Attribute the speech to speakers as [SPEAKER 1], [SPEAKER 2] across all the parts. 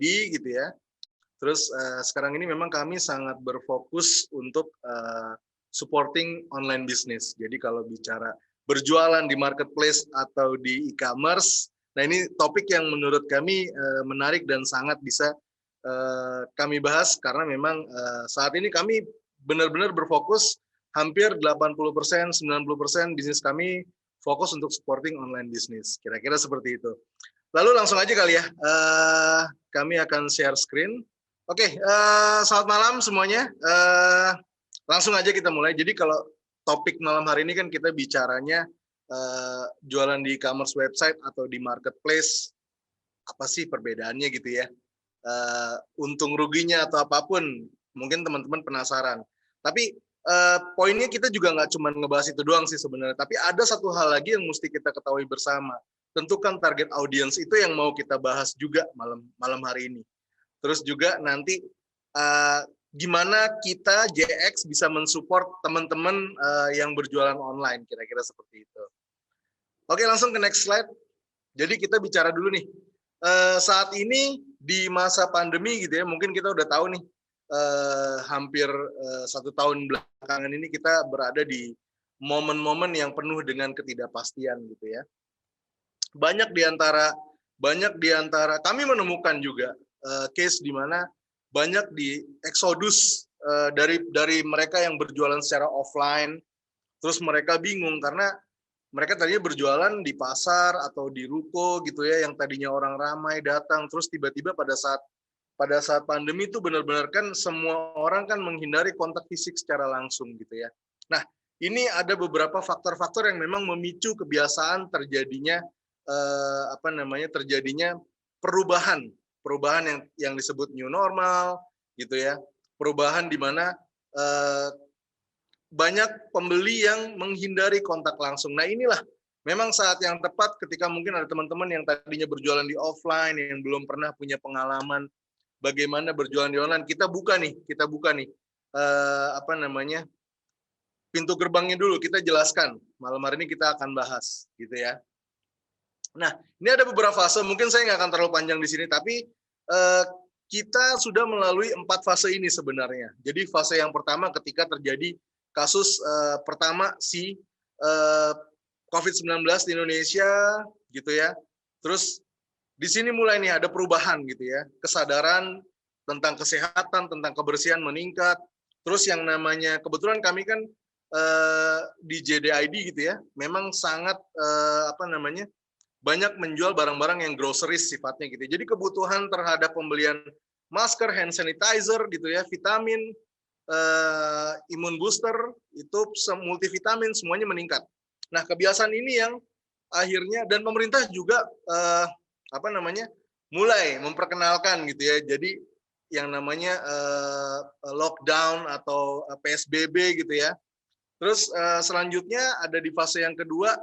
[SPEAKER 1] gitu ya. Terus sekarang ini memang kami sangat berfokus untuk supporting online business. Jadi kalau bicara berjualan di marketplace atau di e-commerce, nah ini topik yang menurut kami menarik dan sangat bisa kami bahas karena memang saat ini kami benar-benar berfokus hampir 80%, 90% bisnis kami fokus untuk supporting online business. Kira-kira seperti itu. Lalu langsung aja kali ya, kami akan share screen. Oke, selamat malam semuanya. Langsung aja kita mulai. Jadi kalau topik malam hari ini kan kita bicaranya jualan di e-commerce website atau di marketplace, apa sih perbedaannya gitu ya. Untung ruginya atau apapun, mungkin teman-teman penasaran. Tapi poinnya kita juga nggak cuma ngebahas itu doang sih sebenarnya, tapi ada satu hal lagi yang mesti kita ketahui bersama. Tentukan target audience itu yang mau kita bahas juga malam hari ini. Terus juga nanti gimana kita JX bisa mensupport teman-teman yang berjualan online, kira-kira seperti itu. Oke, langsung ke next slide. Jadi kita bicara dulu nih. Saat ini di masa pandemi gitu ya, mungkin kita udah tahu nih, hampir 1 tahun belakangan ini kita berada di momen-momen yang penuh dengan ketidakpastian gitu ya. Banyak di antara kami menemukan juga case di mana banyak di eksodus dari mereka yang berjualan secara offline, terus mereka bingung karena mereka tadinya berjualan di pasar atau di ruko gitu ya, yang tadinya orang ramai datang, terus tiba-tiba pada saat pandemi itu benar-benar kan semua orang kan menghindari kontak fisik secara langsung gitu ya. Nah, ini ada beberapa faktor-faktor yang memang memicu kebiasaan terjadinya terjadinya perubahan yang disebut new normal gitu ya, perubahan di mana banyak pembeli yang menghindari kontak langsung. Nah inilah memang saat yang tepat ketika mungkin ada teman-teman yang tadinya berjualan di offline yang belum pernah punya pengalaman bagaimana berjualan di online, kita buka nih pintu gerbangnya dulu, kita jelaskan. Malam hari ini kita akan bahas gitu ya. Nah, ini ada beberapa fase, mungkin saya nggak akan terlalu panjang di sini, tapi kita sudah melalui 4 fase ini sebenarnya. Jadi fase yang pertama ketika terjadi kasus pertama COVID-19 di Indonesia gitu ya. Terus di sini mulai nih ada perubahan gitu ya, kesadaran tentang kesehatan, tentang kebersihan meningkat. Terus yang namanya kebetulan kami kan di JDID gitu ya, memang sangat banyak menjual barang-barang yang groceries sifatnya gitu. Jadi kebutuhan terhadap pembelian masker, hand sanitizer gitu ya, vitamin, imun booster, itu multivitamin semuanya meningkat. Nah, kebiasaan ini yang akhirnya dan pemerintah juga mulai memperkenalkan gitu ya. Jadi yang namanya lockdown atau PSBB gitu ya. Terus selanjutnya ada di fase yang kedua,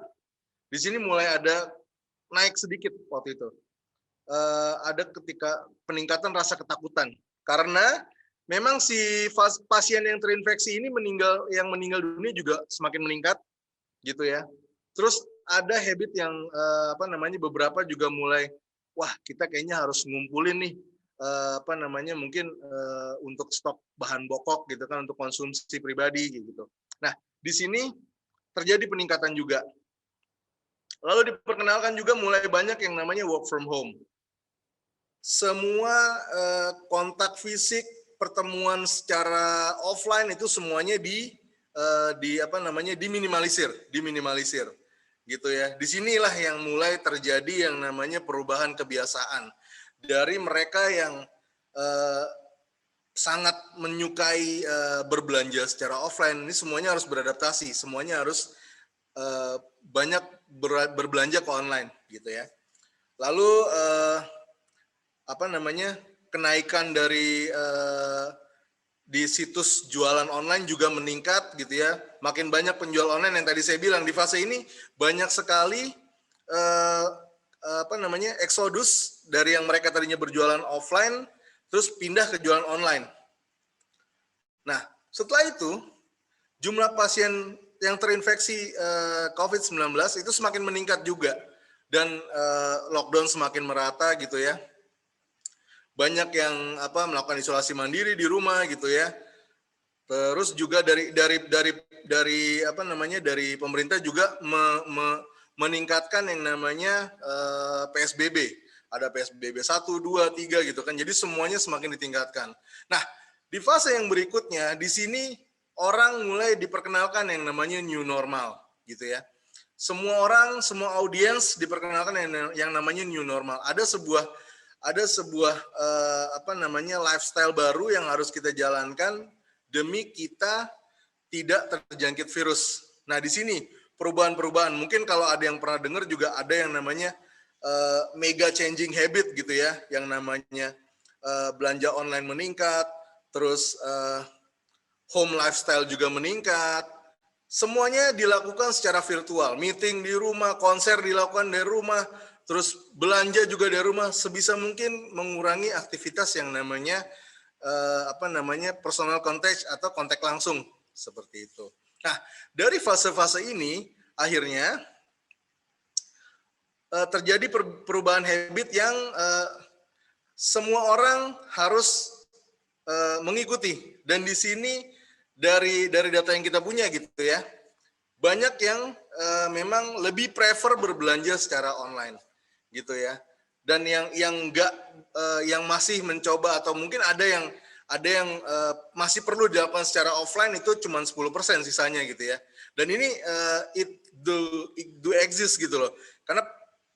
[SPEAKER 1] di sini mulai ada naik sedikit waktu itu. Ada ketika peningkatan rasa ketakutan karena memang si pasien yang terinfeksi ini yang meninggal dunia juga semakin meningkat gitu ya. Terus ada habit yang beberapa juga mulai, wah kita kayaknya harus ngumpulin nih mungkin untuk stok bahan pokok gitu kan, untuk konsumsi pribadi gitu. Nah di sini terjadi peningkatan juga. Lalu diperkenalkan juga mulai banyak yang namanya work from home. Semua kontak fisik, pertemuan secara offline itu semuanya diminimalisir gitu ya. Disinilah yang mulai terjadi yang namanya perubahan kebiasaan dari mereka yang sangat menyukai berbelanja secara offline. Ini semuanya harus beradaptasi, semuanya harus banyak berbelanja ke online gitu ya. Lalu kenaikan dari di situs jualan online juga meningkat gitu ya. Makin banyak penjual online yang tadi saya bilang di fase ini banyak sekali eksodus dari yang mereka tadinya berjualan offline terus pindah ke jualan online. Nah, setelah itu jumlah pasien yang terinfeksi COVID-19 itu semakin meningkat juga dan lockdown semakin merata gitu ya. banyak yang melakukan isolasi mandiri di rumah gitu ya. Terus juga dari pemerintah juga meningkatkan yang namanya PSBB. Ada PSBB 1, 2, 3 gitu kan. Jadi semuanya semakin ditingkatkan. Nah, di fase yang berikutnya di sini orang mulai diperkenalkan yang namanya new normal gitu ya. Semua orang, semua audiens diperkenalkan yang namanya new normal. Ada sebuah lifestyle baru yang harus kita jalankan demi kita tidak terjangkit virus. Nah, di sini perubahan-perubahan. Mungkin kalau ada yang pernah dengar juga ada yang namanya mega changing habit gitu ya, yang namanya belanja online meningkat, terus home lifestyle juga meningkat. Semuanya dilakukan secara virtual, meeting di rumah, konser dilakukan dari rumah, terus belanja juga dari rumah, sebisa mungkin mengurangi aktivitas yang namanya personal contact atau kontak langsung seperti itu. Nah, dari fase-fase ini akhirnya terjadi perubahan habit yang semua orang harus mengikuti. Dan di sini dari data yang kita punya gitu ya, banyak yang memang lebih prefer berbelanja secara online gitu ya. Dan yang masih mencoba atau mungkin ada yang masih perlu dilakukan secara offline itu cuma 10% sisanya gitu ya. Dan ini it do exist gitu loh. Karena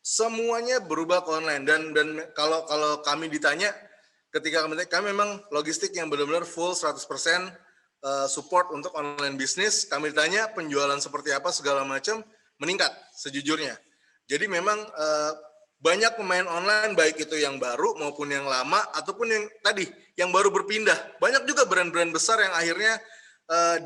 [SPEAKER 1] semuanya berubah ke online dan kalau kami ditanya ketika kami memang logistik yang benar-benar full 100% support untuk online bisnis, kami ditanya penjualan seperti apa segala macam meningkat sejujurnya. Jadi memang banyak pemain online baik itu yang baru maupun yang lama ataupun yang tadi yang baru berpindah. Banyak juga brand-brand besar yang akhirnya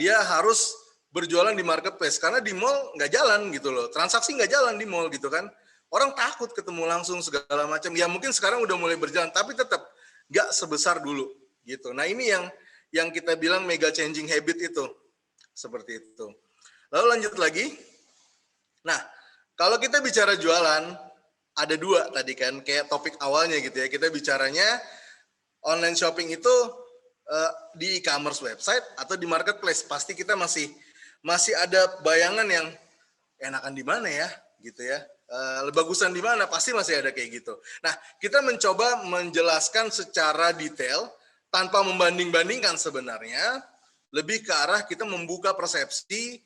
[SPEAKER 1] dia harus berjualan di marketplace karena di mall nggak jalan gitu loh. Transaksi nggak jalan di mall gitu kan. Orang takut ketemu langsung segala macam. Ya mungkin sekarang udah mulai berjalan tapi tetap nggak sebesar dulu gitu. Nah, ini yang kita bilang mega changing habit itu. Seperti itu. Lalu lanjut lagi. Nah, kalau kita bicara jualan, ada dua tadi kan, kayak topik awalnya gitu ya. Kita bicaranya online shopping itu di e-commerce website atau di marketplace. Pasti kita masih ada bayangan yang enakan di mana ya, gitu ya. Bagusan di mana, pasti masih ada kayak gitu. Nah, kita mencoba menjelaskan secara detail tanpa membanding-bandingkan sebenarnya, lebih ke arah kita membuka persepsi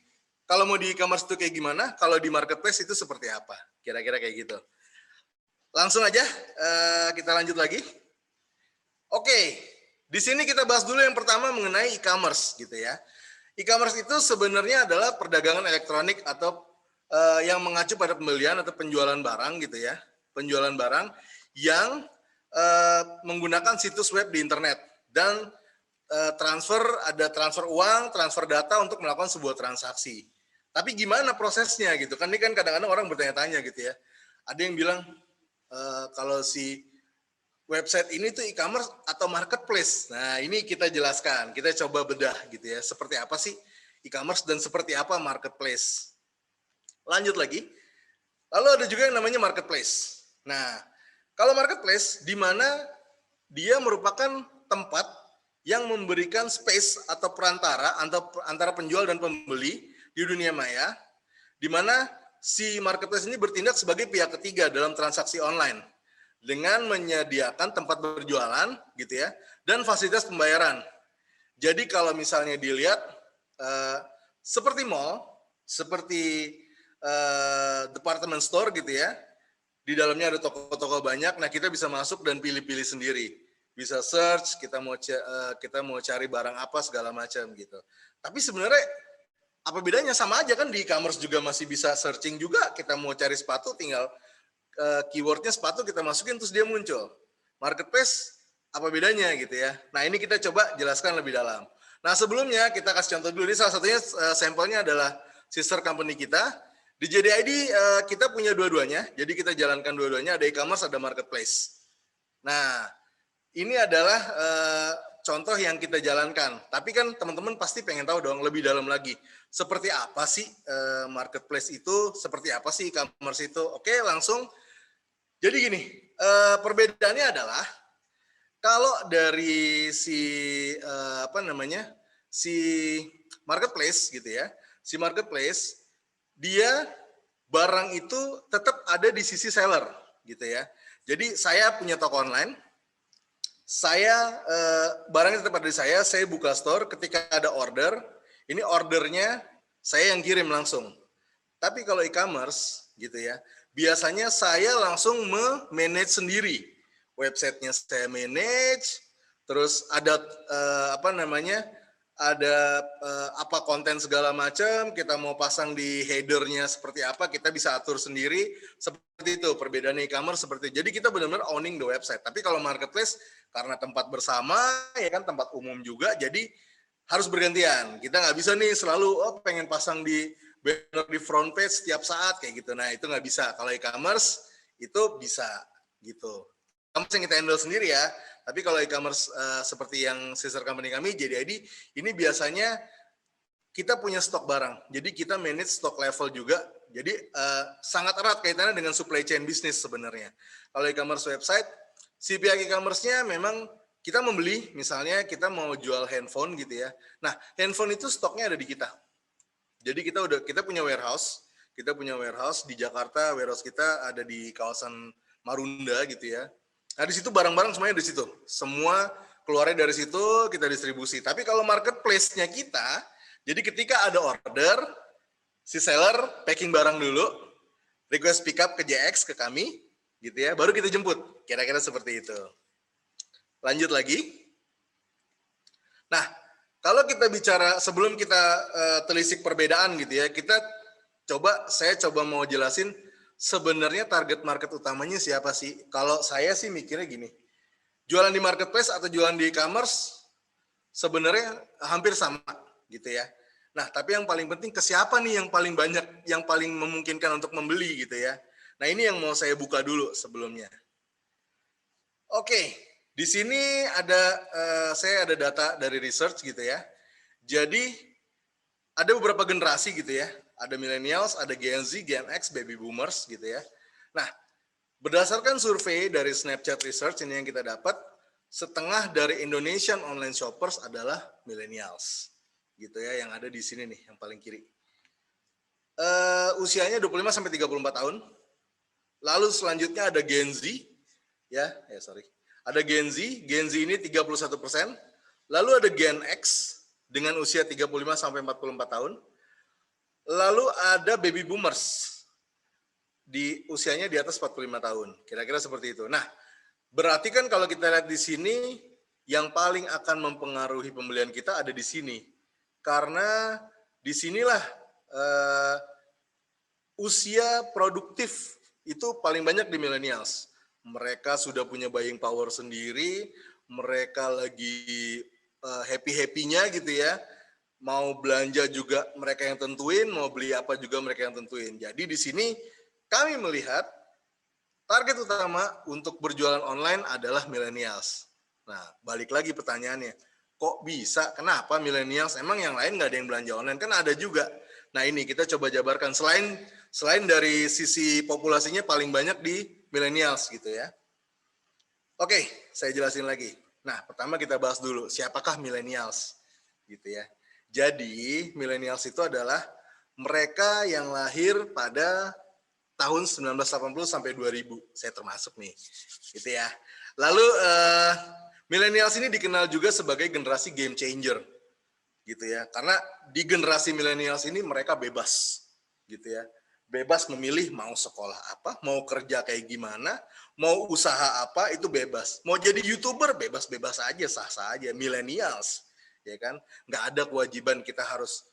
[SPEAKER 1] kalau mau di e-commerce itu kayak gimana, kalau di marketplace itu seperti apa, kira-kira kayak gitu. Langsung aja kita lanjut lagi. Oke, di sini kita bahas dulu yang pertama mengenai e-commerce gitu ya. E-commerce itu sebenarnya adalah perdagangan elektronik atau yang mengacu pada pembelian atau penjualan barang gitu ya. Penjualan barang yang menggunakan situs web di internet dan ada transfer uang, transfer data untuk melakukan sebuah transaksi. Tapi gimana prosesnya gitu kan? Ini kan kadang-kadang orang bertanya-tanya gitu ya. Ada yang bilang kalau si website ini tuh e-commerce atau marketplace. Nah, ini kita jelaskan, kita coba bedah gitu ya. Seperti apa sih e-commerce dan seperti apa marketplace. Lanjut lagi. Lalu ada juga yang namanya marketplace. Nah, kalau marketplace di mana dia merupakan tempat yang memberikan space atau perantara antara penjual dan pembeli di dunia maya, di mana si marketplace ini bertindak sebagai pihak ketiga dalam transaksi online dengan menyediakan tempat berjualan gitu ya dan fasilitas pembayaran. Jadi kalau misalnya dilihat seperti mall, seperti department store gitu ya, di dalamnya ada toko-toko banyak. Nah, kita bisa masuk dan pilih-pilih sendiri, bisa search kita mau cari barang apa segala macam gitu. Tapi sebenarnya apa bedanya? Sama aja kan, di e-commerce juga masih bisa searching juga. Kita mau cari sepatu tinggal keywordnya sepatu kita masukin terus dia muncul. Marketplace apa bedanya gitu ya. Nah, ini kita coba jelaskan lebih dalam. Nah, sebelumnya kita kasih contoh dulu. Ini salah satunya sampelnya adalah sister company kita. Di JDID kita punya dua-duanya. Jadi kita jalankan dua-duanya, ada e-commerce, ada marketplace. Nah, ini adalah contoh yang kita jalankan. Tapi kan teman-teman pasti pengen tahu dong lebih dalam lagi. Seperti apa sih marketplace itu? Seperti apa sih e-commerce itu? Oke, langsung. Jadi gini, perbedaannya adalah Kalau dari si marketplace gitu ya, si marketplace dia barang itu tetap ada di sisi seller gitu ya. Jadi saya punya toko online, barangnya tetap ada di saya buka store, ketika ada order, ini ordernya saya yang kirim langsung. Tapi kalau e-commerce gitu ya, biasanya saya langsung manage sendiri. Websitenya saya manage, terus ada apa konten segala macam, kita mau pasang di headernya seperti apa, kita bisa atur sendiri. Seperti itu perbedaan e-commerce seperti itu. Jadi kita benar-benar owning the website. Tapi kalau marketplace karena tempat bersama ya kan, tempat umum juga, jadi harus bergantian. Kita nggak bisa nih selalu pengen pasang di banner di front page setiap saat kayak gitu. Nah itu nggak bisa. Kalau e-commerce itu bisa gitu. E-commerce yang kita handle sendiri ya. Tapi kalau e-commerce seperti yang sister company kami JDID, ini biasanya kita punya stok barang. Jadi kita manage stok level juga. Jadi sangat erat kaitannya dengan supply chain bisnis sebenarnya. Kalau e-commerce website, si pihak e-commerce-nya memang kita membeli, misalnya kita mau jual handphone gitu ya. Nah, handphone itu stoknya ada di kita. Jadi kita punya warehouse di Jakarta, warehouse kita ada di kawasan Marunda gitu ya. Nah, di situ barang-barang semuanya di situ. Semua keluarnya dari situ kita distribusi. Tapi kalau marketplace-nya kita, jadi ketika ada order, si seller packing barang dulu, request pick up ke JX ke kami gitu ya, baru kita jemput. Kira-kira seperti itu. Lanjut lagi. Nah, kalau kita bicara sebelum kita telisik perbedaan gitu ya, saya coba mau jelasin sebenarnya target market utamanya siapa sih? Kalau saya sih mikirnya gini, jualan di marketplace atau jualan di e-commerce sebenarnya hampir sama gitu ya. Nah, tapi yang paling penting ke siapa nih yang paling banyak, yang paling memungkinkan untuk membeli gitu ya. Nah, ini yang mau saya buka dulu sebelumnya. Oke, di sini saya ada data dari research gitu ya. Jadi ada beberapa generasi gitu ya. Ada millennials, ada Gen Z, Gen X, baby boomers gitu ya. Nah, berdasarkan survei dari Snapchat Research ini yang kita dapat, setengah dari Indonesian online shoppers adalah millennials. Gitu ya, yang ada di sini nih, yang paling kiri. Usianya 25 sampai 34 tahun. Lalu selanjutnya ada Gen Z, ada Gen Z ini 31%. Lalu ada Gen X dengan usia 35 sampai 44 tahun. Lalu ada baby boomers di usianya di atas 45 tahun. Kira-kira seperti itu. Nah, berarti kan kalau kita lihat di sini yang paling akan mempengaruhi pembelian kita ada di sini. Karena disinilah usia produktif itu paling banyak di millennials. Mereka sudah punya buying power sendiri, mereka lagi happy-happy-nya gitu ya. Mau belanja juga mereka yang tentuin, mau beli apa juga mereka yang tentuin. Jadi di sini kami melihat target utama untuk berjualan online adalah millennials. Nah, balik lagi pertanyaannya, kok bisa? Kenapa millennials? Emang yang lain nggak ada yang belanja online? Kan ada juga. Nah ini kita coba jabarkan. Selain dari sisi populasinya paling banyak di millennials gitu ya. Oke, saya jelasin lagi. Nah, pertama kita bahas dulu siapakah millennials gitu ya. Jadi millennials itu adalah mereka yang lahir pada tahun 1980 sampai 2000. Saya termasuk nih, gitu ya. Lalu millennials ini dikenal juga sebagai generasi game changer, gitu ya. Karena di generasi millennials ini mereka bebas, gitu ya. Bebas memilih mau sekolah apa, mau kerja kayak gimana, mau usaha apa itu bebas. Mau jadi YouTuber bebas-bebas aja, sah-sah aja. Millennials, ya kan? Nggak ada kewajiban kita harus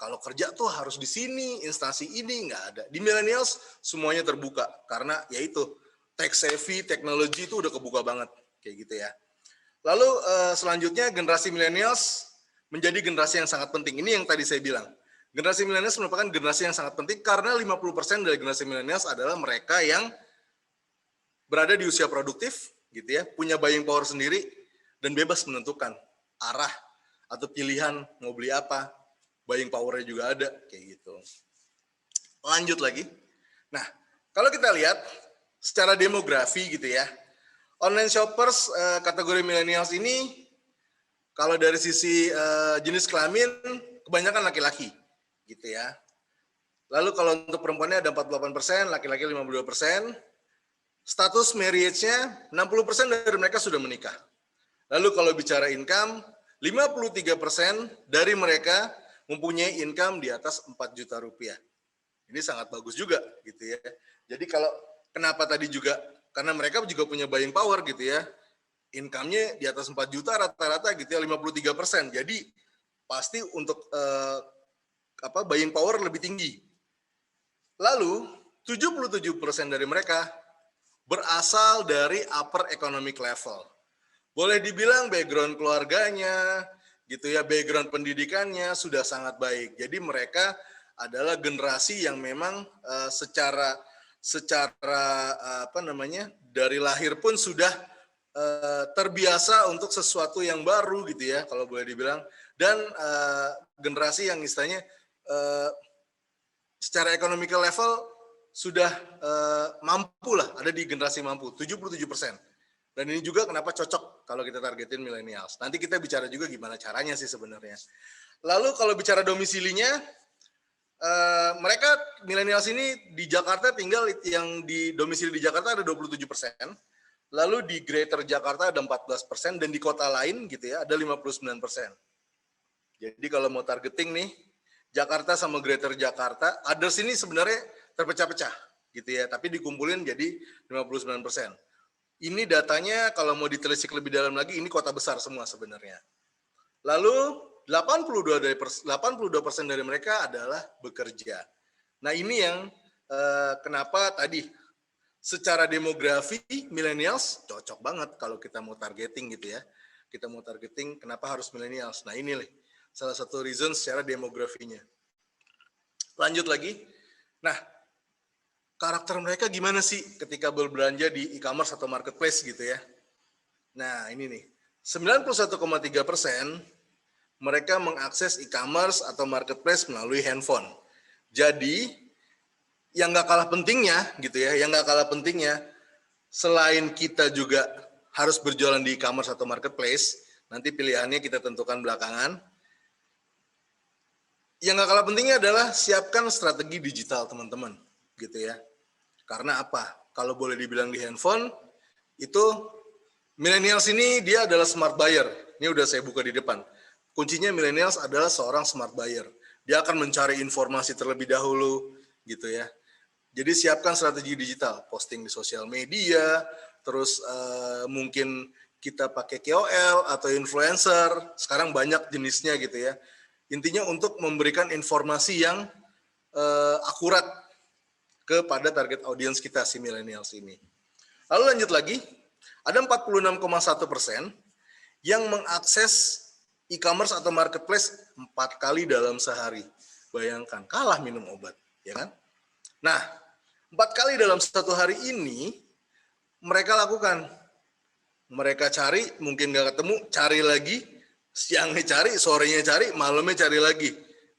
[SPEAKER 1] kalau kerja tuh harus di sini, instansi ini, nggak ada. Di millennials semuanya terbuka karena yaitu tech savvy, teknologi itu udah kebuka banget kayak gitu ya. Lalu selanjutnya generasi millennials menjadi generasi yang sangat penting. Ini yang tadi saya bilang. Generasi millennials merupakan generasi yang sangat penting karena 50% dari generasi millennials adalah mereka yang berada di usia produktif gitu ya, punya buying power sendiri dan bebas menentukan arah atau pilihan mau beli apa. Buying power-nya juga ada kayak gitu. Lanjut lagi. Nah, kalau kita lihat secara demografi gitu ya. Online shoppers kategori millennials ini kalau dari sisi jenis kelamin kebanyakan laki-laki gitu ya. Lalu kalau untuk perempuannya ada 48%, laki-laki 52%. Status marriage-nya 60% dari mereka sudah menikah. Lalu kalau bicara income, 53% dari mereka mempunyai income di atas 4 juta rupiah. Ini sangat bagus juga gitu ya. Jadi kalau kenapa tadi juga karena mereka juga punya buying power gitu ya. Income-nya di atas 4 juta rata-rata gitu ya 53%. Jadi pasti untuk buying power lebih tinggi. Lalu 77% dari mereka berasal dari upper economic level. Boleh dibilang background keluarganya, gitu ya, background pendidikannya sudah sangat baik. Jadi mereka adalah generasi yang memang secara dari lahir pun sudah terbiasa untuk sesuatu yang baru gitu ya, kalau boleh dibilang. Dan generasi yang istilahnya secara economical level sudah mampu lah, ada di generasi mampu, 77%. Dan ini juga kenapa cocok kalau kita targetin millennials. Nanti kita bicara juga gimana caranya sih sebenarnya. Lalu kalau bicara domisilinya, mereka millennials ini di Jakarta tinggal, yang di domisili di Jakarta ada 27%. Lalu di Greater Jakarta ada 14%, dan di kota lain gitu ya ada 59%. Jadi kalau mau targeting nih, Jakarta sama Greater Jakarta, others ini sebenarnya terpecah-pecah gitu ya, tapi dikumpulin jadi 59%. Ini datanya kalau mau ditelisik lebih dalam lagi, ini kota besar semua sebenarnya. Lalu 82% dari mereka adalah bekerja. Nah ini yang kenapa tadi secara demografi millennials cocok banget kalau kita mau targeting gitu ya. Kita mau targeting kenapa harus millennials. Nah ini nih salah satu reason secara demografinya. Lanjut lagi. Nah, karakter mereka gimana sih ketika berbelanja di e-commerce atau marketplace gitu ya. Nah ini nih, 91,3% mereka mengakses e-commerce atau marketplace melalui handphone. Jadi yang nggak kalah pentingnya gitu ya, selain kita juga harus berjualan di e-commerce atau marketplace, nanti pilihannya kita tentukan belakangan. Yang nggak kalah pentingnya adalah siapkan strategi digital teman-teman, gitu ya. Karena apa? Kalau boleh dibilang di handphone, itu millennials ini dia adalah smart buyer. Ini udah saya buka di depan. Kuncinya millennials adalah seorang smart buyer. Dia akan mencari informasi terlebih dahulu, gitu ya. Jadi siapkan strategi digital, posting di sosial media, terus mungkin kita pakai KOL atau influencer. Sekarang banyak jenisnya gitu ya. Intinya untuk memberikan informasi yang akurat kepada target audiens kita si millennials ini. Lalu lanjut lagi, ada 46,1% yang mengakses e-commerce atau marketplace 4 kali dalam sehari. Bayangkan, kalah minum obat, ya kan? Nah, 4 kali dalam satu hari ini mereka lakukan. Mereka cari, mungkin nggak ketemu, cari lagi, siangnya cari, sorenya cari, malamnya cari lagi.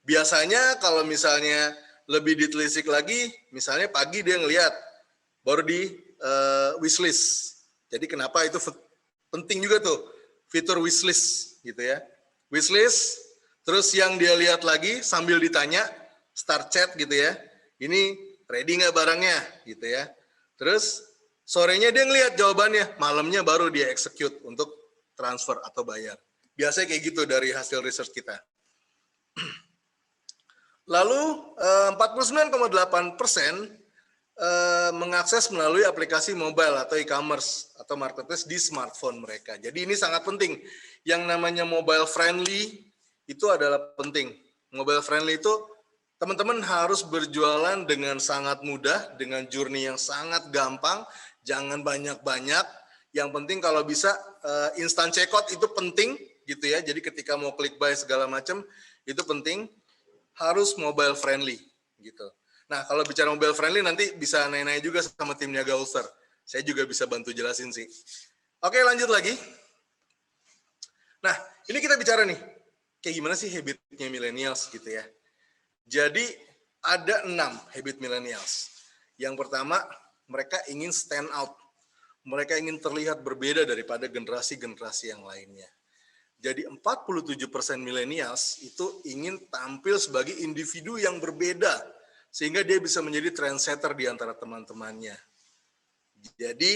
[SPEAKER 1] Biasanya kalau misalnya lebih ditelisik lagi, misalnya pagi dia ngelihat, baru di wishlist. Jadi kenapa itu penting juga tuh, fitur wishlist gitu ya. Wishlist, terus yang dia lihat lagi sambil ditanya, start chat gitu ya, ini ready nggak barangnya gitu ya. Terus sorenya dia ngelihat jawabannya, malamnya baru dia execute untuk transfer atau bayar. Biasanya kayak gitu dari hasil research kita. Lalu 49,8% mengakses melalui aplikasi mobile atau e-commerce atau marketplace di smartphone mereka. Jadi ini sangat penting. Yang namanya mobile friendly itu adalah penting. Mobile friendly itu teman-teman harus berjualan dengan sangat mudah, dengan journey yang sangat gampang, jangan banyak-banyak. Yang penting kalau bisa instant checkout itu penting gitu ya. Jadi ketika mau klik buy segala macam itu penting. Harus mobile friendly gitu. Nah kalau bicara mobile friendly nanti bisa nanya-nanya juga sama tim Niaga Ulster. Saya juga bisa bantu jelasin sih. Oke lanjut lagi. Nah ini kita bicara nih, kayak gimana sih habitnya millennials gitu ya. Jadi ada 6 habit millennials. Yang pertama mereka ingin stand out. mereka ingin terlihat berbeda daripada generasi-generasi yang lainnya. Jadi 47% millennials itu ingin tampil sebagai individu yang berbeda, sehingga dia bisa menjadi trendsetter di antara teman-temannya. Jadi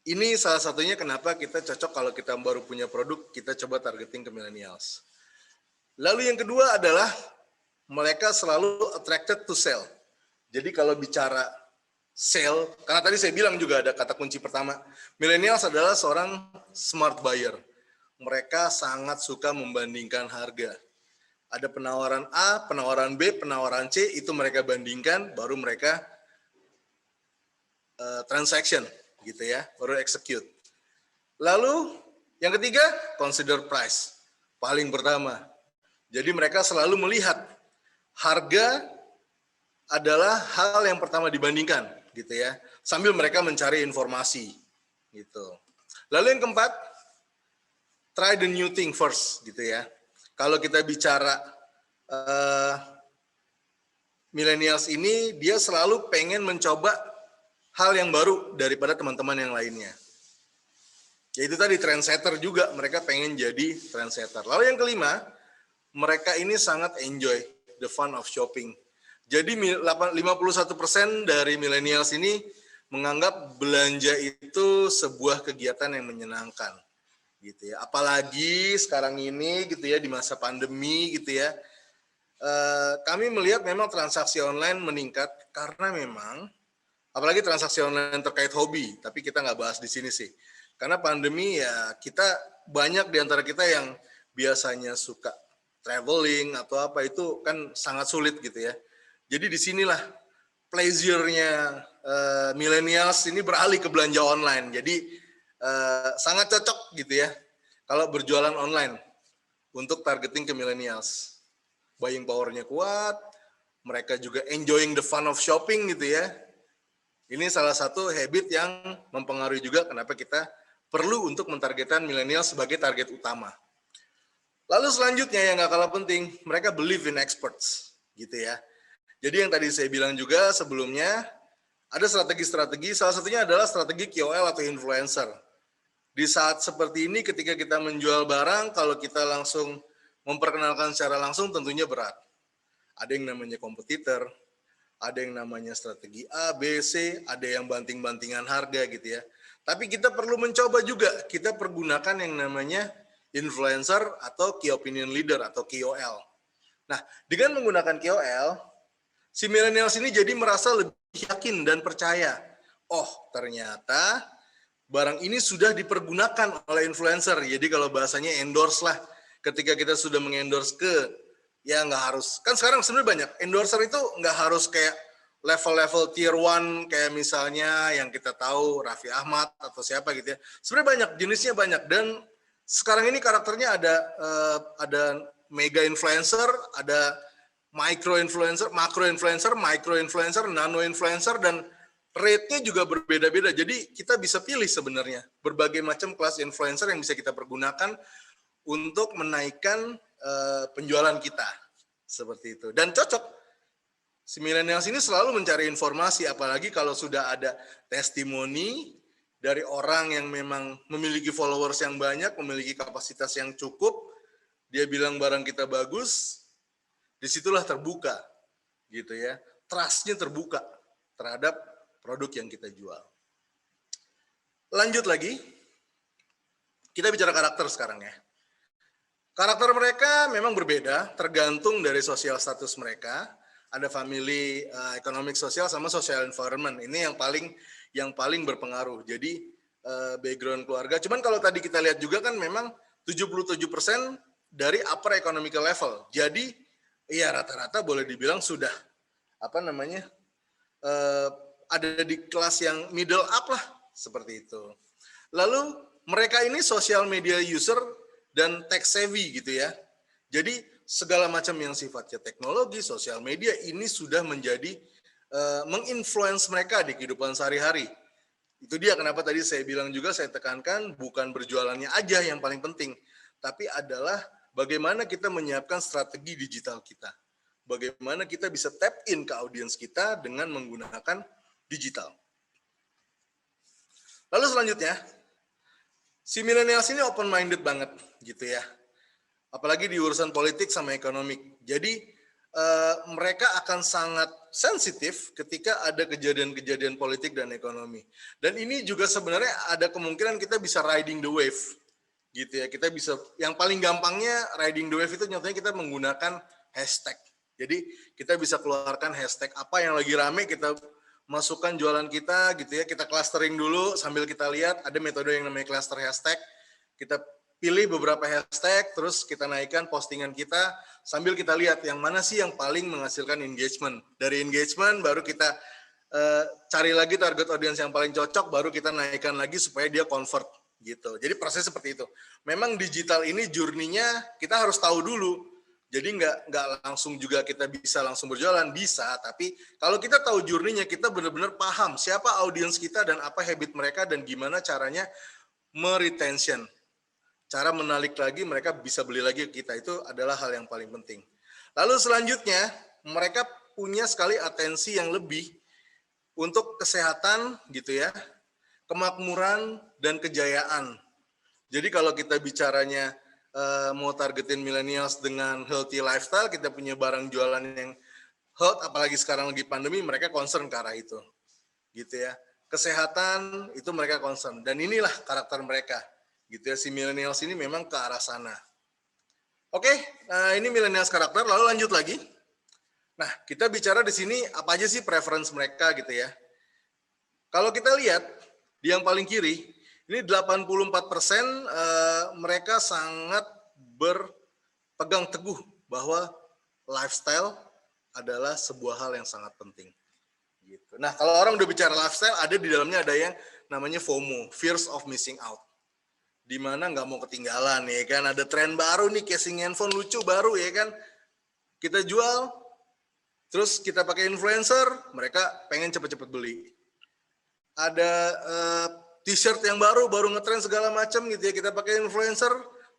[SPEAKER 1] ini salah satunya kenapa kita cocok kalau kita baru punya produk, kita coba targeting ke millennials. Lalu yang kedua adalah mereka selalu attracted to sell. Jadi kalau bicara sell, karena tadi saya bilang juga ada kata kunci pertama, millennials adalah seorang smart buyer. Mereka sangat suka membandingkan harga. Ada penawaran A, penawaran B, penawaran C, itu mereka bandingkan, baru mereka transaction, gitu ya, baru execute. Lalu yang ketiga, consider price, paling pertama. Jadi mereka selalu melihat harga adalah hal yang pertama dibandingkan, gitu ya, sambil mereka mencari informasi, gitu. Lalu yang keempat, try the new thing first, gitu ya. Kalau kita bicara millennials ini, dia selalu pengen mencoba hal yang baru daripada teman-teman yang lainnya. Yaitu tadi trendsetter juga, mereka pengen jadi trendsetter. Lalu yang kelima, mereka ini sangat enjoy the fun of shopping. Jadi 51% dari millennials ini menganggap belanja itu sebuah kegiatan yang menyenangkan, gitu ya. Apalagi sekarang ini, gitu ya, di masa pandemi, gitu ya. Kami melihat memang transaksi online meningkat karena memang, apalagi transaksi online terkait hobi, tapi kita nggak bahas di sini sih. Karena pandemi ya, kita banyak di antara kita yang biasanya suka traveling atau apa, itu kan sangat sulit, gitu ya. Jadi disinilah pleasure-nya millennials ini beralih ke belanja online. Jadi sangat cocok, gitu ya, kalau berjualan online untuk targeting ke millennials. Buying power-nya kuat, mereka juga enjoying the fun of shopping, gitu ya. Ini salah satu habit yang mempengaruhi juga kenapa kita perlu untuk mentargetkan milenial sebagai target utama. Lalu selanjutnya yang nggak kalah penting, mereka believe in experts, gitu ya. Jadi yang tadi saya bilang juga sebelumnya, ada strategi-strategi, salah satunya adalah strategi KOL atau influencer. Di saat seperti ini ketika kita menjual barang, kalau kita langsung memperkenalkan secara langsung tentunya berat. Ada yang namanya kompetitor, ada yang namanya strategi A, B, C, ada yang banting-bantingan harga, gitu ya. Tapi kita perlu mencoba juga, kita pergunakan yang namanya influencer atau key opinion leader atau KOL. Nah, dengan menggunakan KOL, si millennials ini jadi merasa lebih yakin dan percaya. Oh, ternyata barang ini sudah dipergunakan oleh influencer. Jadi kalau bahasanya endorse lah, ketika kita sudah mengendorse ke, ya nggak harus, kan sekarang sebenarnya banyak, endorser itu nggak harus kayak level-level tier 1 kayak misalnya yang kita tahu Raffi Ahmad atau siapa, gitu ya. Sebenarnya banyak, jenisnya banyak, dan sekarang ini karakternya ada mega influencer, ada micro influencer, makro influencer, micro influencer, nano influencer, dan rate-nya juga berbeda-beda. Jadi kita bisa pilih sebenarnya berbagai macam kelas influencer yang bisa kita pergunakan untuk menaikkan penjualan kita, seperti itu. Dan cocok. Si millennials ini selalu mencari informasi, apalagi kalau sudah ada testimoni dari orang yang memang memiliki followers yang banyak, memiliki kapasitas yang cukup, dia bilang barang kita bagus, disitulah terbuka, gitu ya. Trust-nya terbuka terhadap produk yang kita jual. Lanjut lagi, kita bicara karakter sekarang ya. Karakter mereka memang berbeda, tergantung dari sosial status mereka. Ada family, economic sosial, sama social environment. Ini yang paling berpengaruh. Jadi background keluarga. Cuman kalau tadi kita lihat juga kan memang 77% dari upper economical level. Jadi ya rata-rata boleh dibilang sudah ada di kelas yang middle up lah, seperti itu. Lalu mereka ini social media user dan tech savvy, gitu ya. Jadi segala macam yang sifatnya teknologi, sosial media ini sudah menjadi menginfluence mereka di kehidupan sehari-hari. Itu dia kenapa tadi saya bilang juga, saya tekankan bukan berjualannya aja yang paling penting, tapi adalah bagaimana kita menyiapkan strategi digital kita. Bagaimana kita bisa tap in ke audiens kita dengan menggunakan digital. Lalu selanjutnya, si millennials ini open minded banget gitu ya. Apalagi di urusan politik sama ekonomi. Jadi mereka akan sangat sensitif ketika ada kejadian-kejadian politik dan ekonomi. Dan ini juga sebenarnya ada kemungkinan kita bisa riding the wave, gitu ya. Kita bisa, yang paling gampangnya riding the wave itu contohnya kita menggunakan hashtag. Jadi kita bisa keluarkan hashtag apa yang lagi rame, kita masukkan jualan kita, gitu ya. Kita clustering dulu sambil kita lihat ada metode yang namanya cluster hashtag. Kita pilih beberapa hashtag, terus kita naikkan postingan kita, sambil kita lihat yang mana sih yang paling menghasilkan engagement. Dari engagement baru kita cari lagi target audience yang paling cocok, baru kita naikkan lagi supaya dia convert gitu. Jadi proses seperti itu. Memang digital ini journey-nya kita harus tahu dulu. Jadi nggak langsung juga kita bisa langsung berjualan, bisa. Tapi kalau kita tahu journey-nya, kita benar-benar paham siapa audience kita dan apa habit mereka dan gimana caranya meretention. Cara menarik lagi mereka bisa beli lagi ke kita, itu adalah hal yang paling penting. Lalu selanjutnya, mereka punya sekali atensi yang lebih untuk kesehatan gitu ya, kemakmuran dan kejayaan. Jadi kalau kita bicaranya mau targetin millennials dengan healthy lifestyle, kita punya barang jualan yang health, apalagi sekarang lagi pandemi, mereka concern ke arah itu. Gitu ya. Kesehatan itu mereka concern, dan inilah karakter mereka. Gitu ya, si millennials ini memang ke arah sana. Oke, ini millennials karakter. Lalu lanjut lagi. Nah, kita bicara di sini apa aja sih preference mereka gitu ya. Kalau kita lihat di yang paling kiri, ini 84% mereka sangat berpegang teguh bahwa lifestyle adalah sebuah hal yang sangat penting. Gitu. Nah, kalau orang udah bicara lifestyle, ada di dalamnya ada yang namanya FOMO, fears of missing out. Di mana nggak mau ketinggalan ya kan, ada tren baru nih, casing handphone lucu baru ya kan, kita jual, terus kita pakai influencer, mereka pengen cepet-cepet beli. Ada t-shirt yang baru ngetren segala macam gitu ya, kita pakai influencer,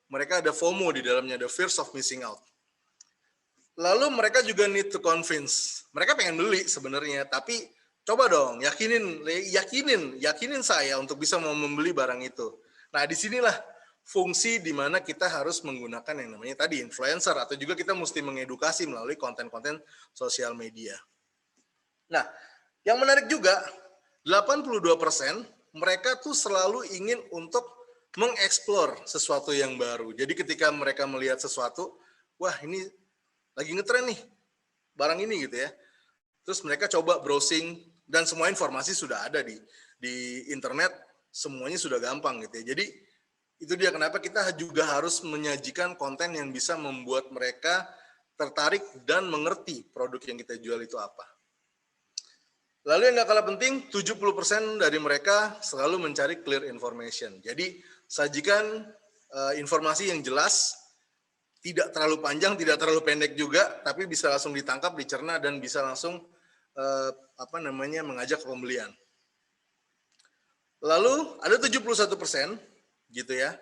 [SPEAKER 1] mereka ada FOMO di dalamnya, ada fears of missing out. Lalu mereka juga need to convince, mereka pengen beli sebenarnya, tapi coba dong yakinin saya untuk bisa mau membeli barang itu. Nah, disinilah fungsi di mana kita harus menggunakan yang namanya tadi influencer, atau juga kita mesti mengedukasi melalui konten-konten sosial media. Nah, yang menarik juga, 82% mereka tuh selalu ingin untuk mengeksplor sesuatu yang baru. Jadi ketika mereka melihat sesuatu, wah ini lagi ngetren nih, barang ini gitu ya. Terus mereka coba browsing, dan semua informasi sudah ada di internet, semuanya sudah gampang gitu ya. Jadi itu dia kenapa kita juga harus menyajikan konten yang bisa membuat mereka tertarik dan mengerti produk yang kita jual itu apa. Lalu yang gak kalah penting, 70% dari mereka selalu mencari clear information. Jadi sajikan informasi yang jelas, tidak terlalu panjang, tidak terlalu pendek juga, tapi bisa langsung ditangkap, dicerna, dan bisa langsung mengajak ke pembelian. Lalu ada 71% gitu ya,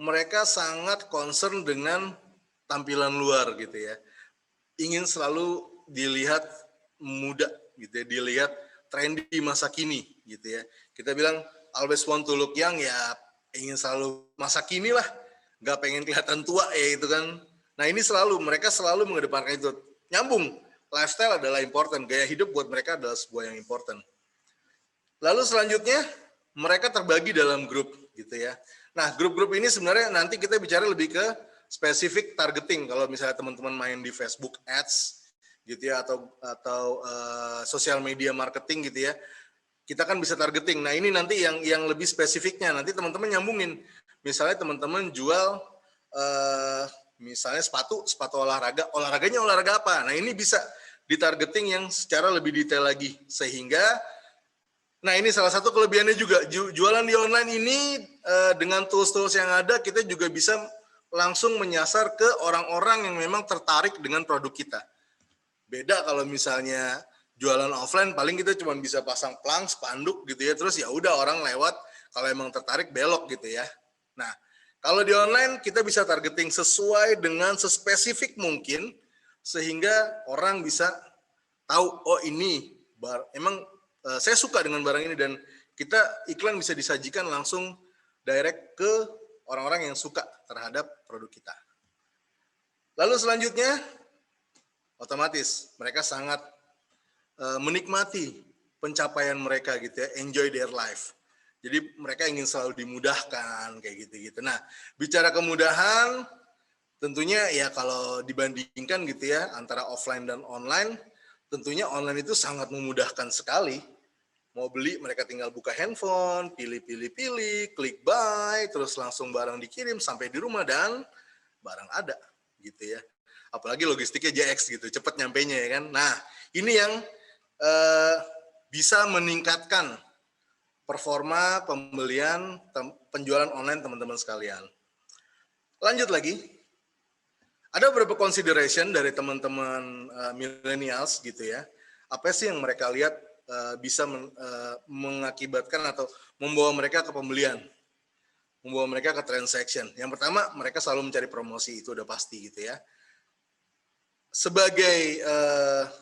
[SPEAKER 1] mereka sangat concern dengan tampilan luar gitu ya, ingin selalu dilihat muda gitu ya, dilihat trendy masa kini gitu ya. Kita bilang always want to look young, ya ingin selalu masa kini lah, nggak pengen kelihatan tua ya itu kan. Nah ini mereka selalu mengedepankan itu, nyambung, lifestyle adalah important, gaya hidup buat mereka adalah sebuah yang important. Lalu selanjutnya mereka terbagi dalam grup gitu ya. Nah, grup-grup ini sebenarnya nanti kita bicara lebih ke spesifik targeting. Kalau misalnya teman-teman main di Facebook Ads gitu ya, atau sosial media marketing gitu ya, kita kan bisa targeting. Nah, ini nanti yang lebih spesifiknya, nanti teman-teman nyambungin. Misalnya teman-teman jual misalnya sepatu olahraganya olahraga apa? Nah, ini bisa ditargeting yang secara lebih detail lagi, sehingga nah ini salah satu kelebihannya juga, jualan di online ini dengan tools-tools yang ada, kita juga bisa langsung menyasar ke orang-orang yang memang tertarik dengan produk kita. Beda kalau misalnya jualan offline, paling kita cuma bisa pasang plang, spanduk gitu ya, terus ya udah orang lewat, kalau emang tertarik belok gitu ya. Nah, kalau di online kita bisa targeting sesuai dengan sespesifik mungkin, sehingga orang bisa tahu, oh ini emang saya suka dengan barang ini dan iklan bisa disajikan langsung direct ke orang-orang yang suka terhadap produk kita. Lalu selanjutnya, otomatis mereka sangat menikmati pencapaian mereka gitu ya, enjoy their life. Jadi mereka ingin selalu dimudahkan kayak gitu-gitu. Nah, bicara kemudahan, tentunya ya kalau dibandingkan gitu ya antara offline dan online, tentunya online itu sangat memudahkan sekali. Mau beli mereka tinggal buka handphone, pilih, klik buy, terus langsung barang dikirim sampai di rumah dan barang ada gitu ya. Apalagi logistiknya JX gitu, cepat nyampainya ya kan. Nah, ini yang bisa meningkatkan performa pembelian penjualan online teman-teman sekalian. Lanjut lagi, ada beberapa consideration dari teman-teman millennials gitu ya. Apa sih yang mereka lihat bisa mengakibatkan atau membawa mereka ke pembelian, membawa mereka ke transaction. Yang pertama, mereka selalu mencari promosi, itu udah pasti gitu ya.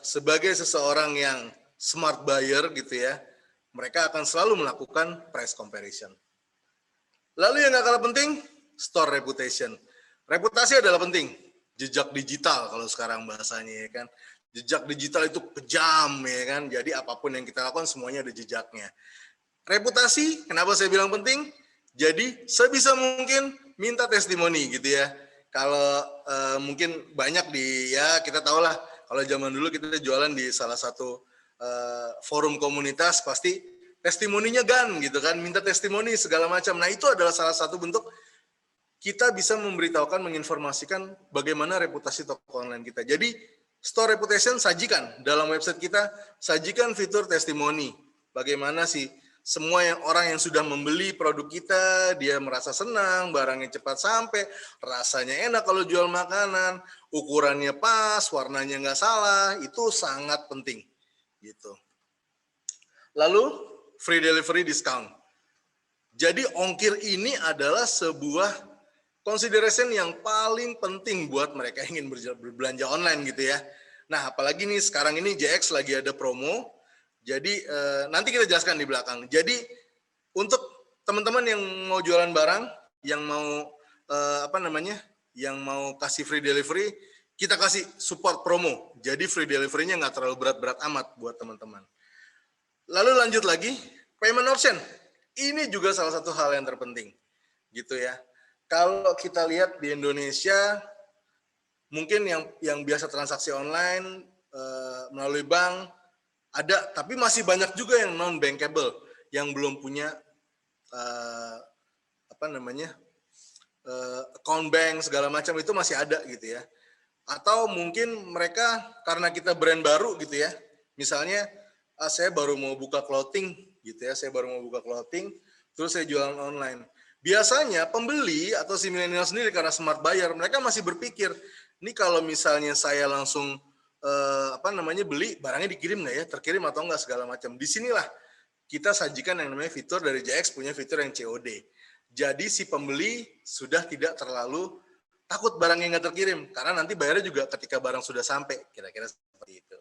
[SPEAKER 1] Sebagai seseorang yang smart buyer gitu ya, mereka akan selalu melakukan price comparison. Lalu yang gak kalah penting, store reputation. Reputasi adalah penting, jejak digital kalau sekarang bahasanya ya kan. Jejak digital itu kejam ya kan, jadi apapun yang kita lakukan semuanya ada jejaknya. Reputasi, kenapa saya bilang penting? Jadi sebisa mungkin minta testimoni gitu ya. Kalau mungkin banyak ya kita tahu lah, kalau zaman dulu kita jualan di salah satu forum komunitas pasti testimoninya gitu kan, minta testimoni segala macam. Nah itu adalah salah satu bentuk kita bisa memberitahukan, menginformasikan bagaimana reputasi toko online kita. Jadi store reputation sajikan dalam website kita, sajikan fitur testimoni. Bagaimana sih semua orang yang sudah membeli produk kita, dia merasa senang, barangnya cepat sampai, rasanya enak kalau jual makanan, ukurannya pas, warnanya nggak salah, itu sangat penting. Gitu. Lalu free delivery discount. Jadi ongkir ini adalah sebuah consideration yang paling penting buat mereka yang ingin berbelanja online gitu ya. Nah, apalagi nih sekarang ini JX lagi ada promo. Jadi nanti kita jelaskan di belakang. Jadi untuk teman-teman yang mau jualan barang, yang mau yang mau kasih free delivery, kita kasih support promo. Jadi free delivery-nya nggak terlalu berat-berat amat buat teman-teman. Lalu lanjut lagi, payment option. Ini juga salah satu hal yang terpenting, gitu ya. Kalau kita lihat di Indonesia, mungkin yang biasa transaksi online melalui bank ada, tapi masih banyak juga yang non bankable, yang belum punya account bank segala macam, itu masih ada gitu ya. Atau mungkin mereka karena kita brand baru gitu ya, misalnya saya baru mau buka clothing gitu ya, terus saya jualan online. Biasanya pembeli atau si milenial sendiri karena smart buyer, mereka masih berpikir, ini kalau misalnya saya langsung beli, barangnya dikirim nggak ya, terkirim atau enggak segala macam. Disinilah kita sajikan yang namanya fitur dari JX, punya fitur yang COD. Jadi si pembeli sudah tidak terlalu takut barangnya nggak terkirim, karena nanti bayarnya juga ketika barang sudah sampai, kira-kira seperti itu.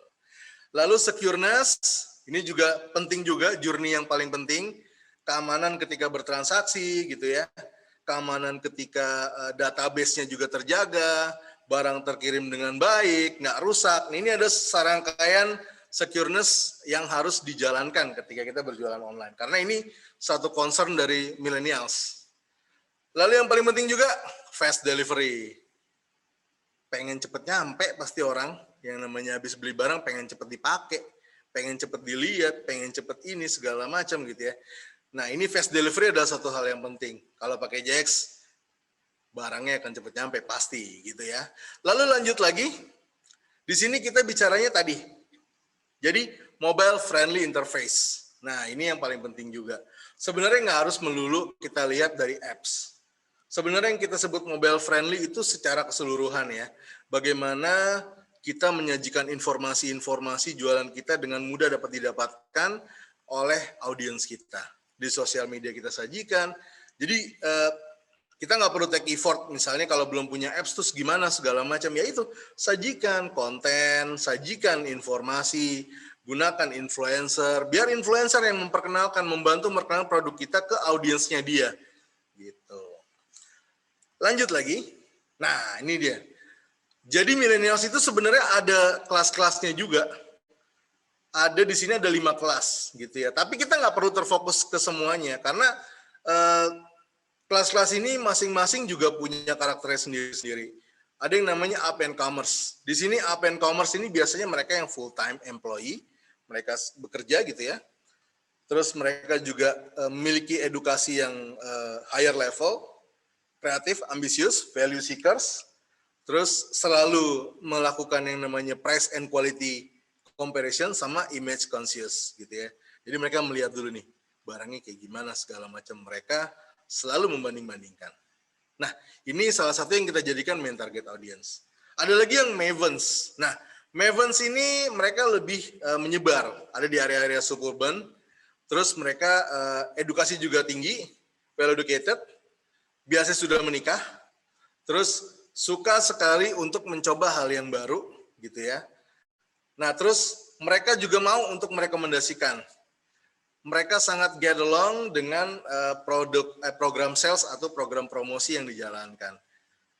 [SPEAKER 1] Lalu secureness, ini juga penting juga, journey yang paling penting, keamanan ketika bertransaksi gitu ya, keamanan ketika database-nya juga terjaga, barang terkirim dengan baik, nggak rusak. Ini ada serangkaian secureness yang harus dijalankan ketika kita berjualan online. Karena ini satu concern dari millennials. Lalu yang paling penting juga, fast delivery. Pengen cepet nyampe pasti orang, yang namanya habis beli barang pengen cepet dipakai, pengen cepet dilihat, pengen cepet ini, segala macam gitu ya. Nah ini fast delivery adalah satu hal yang penting. Kalau pakai JX, barangnya akan cepet nyampe, pasti gitu ya. Lalu lanjut lagi, di sini kita bicaranya tadi. Jadi mobile friendly interface. Nah ini yang paling penting juga. Sebenarnya nggak harus melulu kita lihat dari apps. Sebenarnya yang kita sebut mobile friendly itu secara keseluruhan ya. Bagaimana kita menyajikan informasi-informasi jualan kita dengan mudah dapat didapatkan oleh audiens kita. Di sosial media kita sajikan. Jadi kita nggak perlu take effort, misalnya kalau belum punya apps terus gimana segala macam, ya itu sajikan konten, sajikan informasi, gunakan influencer, biar influencer yang memperkenalkan, membantu memperkenalkan produk kita ke audiensnya dia, gitu. Lanjut lagi, nah ini dia. Jadi millennials itu sebenarnya ada kelas-kelasnya juga. Ada di sini ada 5 kelas, gitu ya. Tapi kita nggak perlu terfokus ke semuanya, karena kelas-kelas ini masing-masing juga punya karakternya sendiri-sendiri. Ada yang namanya up and comers. Di sini up and comers ini biasanya mereka yang full time employee, mereka bekerja gitu ya. Terus mereka juga memiliki edukasi yang higher level, kreatif, ambisius, value seekers, terus selalu melakukan yang namanya price and quality comparison sama image conscious gitu ya. Jadi mereka melihat dulu nih barangnya kayak gimana segala macam, mereka selalu membanding-bandingkan. Nah, ini salah satu yang kita jadikan main target audience. Ada lagi yang mavens. Nah, mavens ini mereka lebih menyebar, ada di area-area suburban. Terus mereka edukasi juga tinggi, well educated, biasanya sudah menikah, terus suka sekali untuk mencoba hal yang baru, gitu ya. Nah, terus mereka juga mau untuk merekomendasikan. Mereka sangat get along dengan program sales atau program promosi yang dijalankan.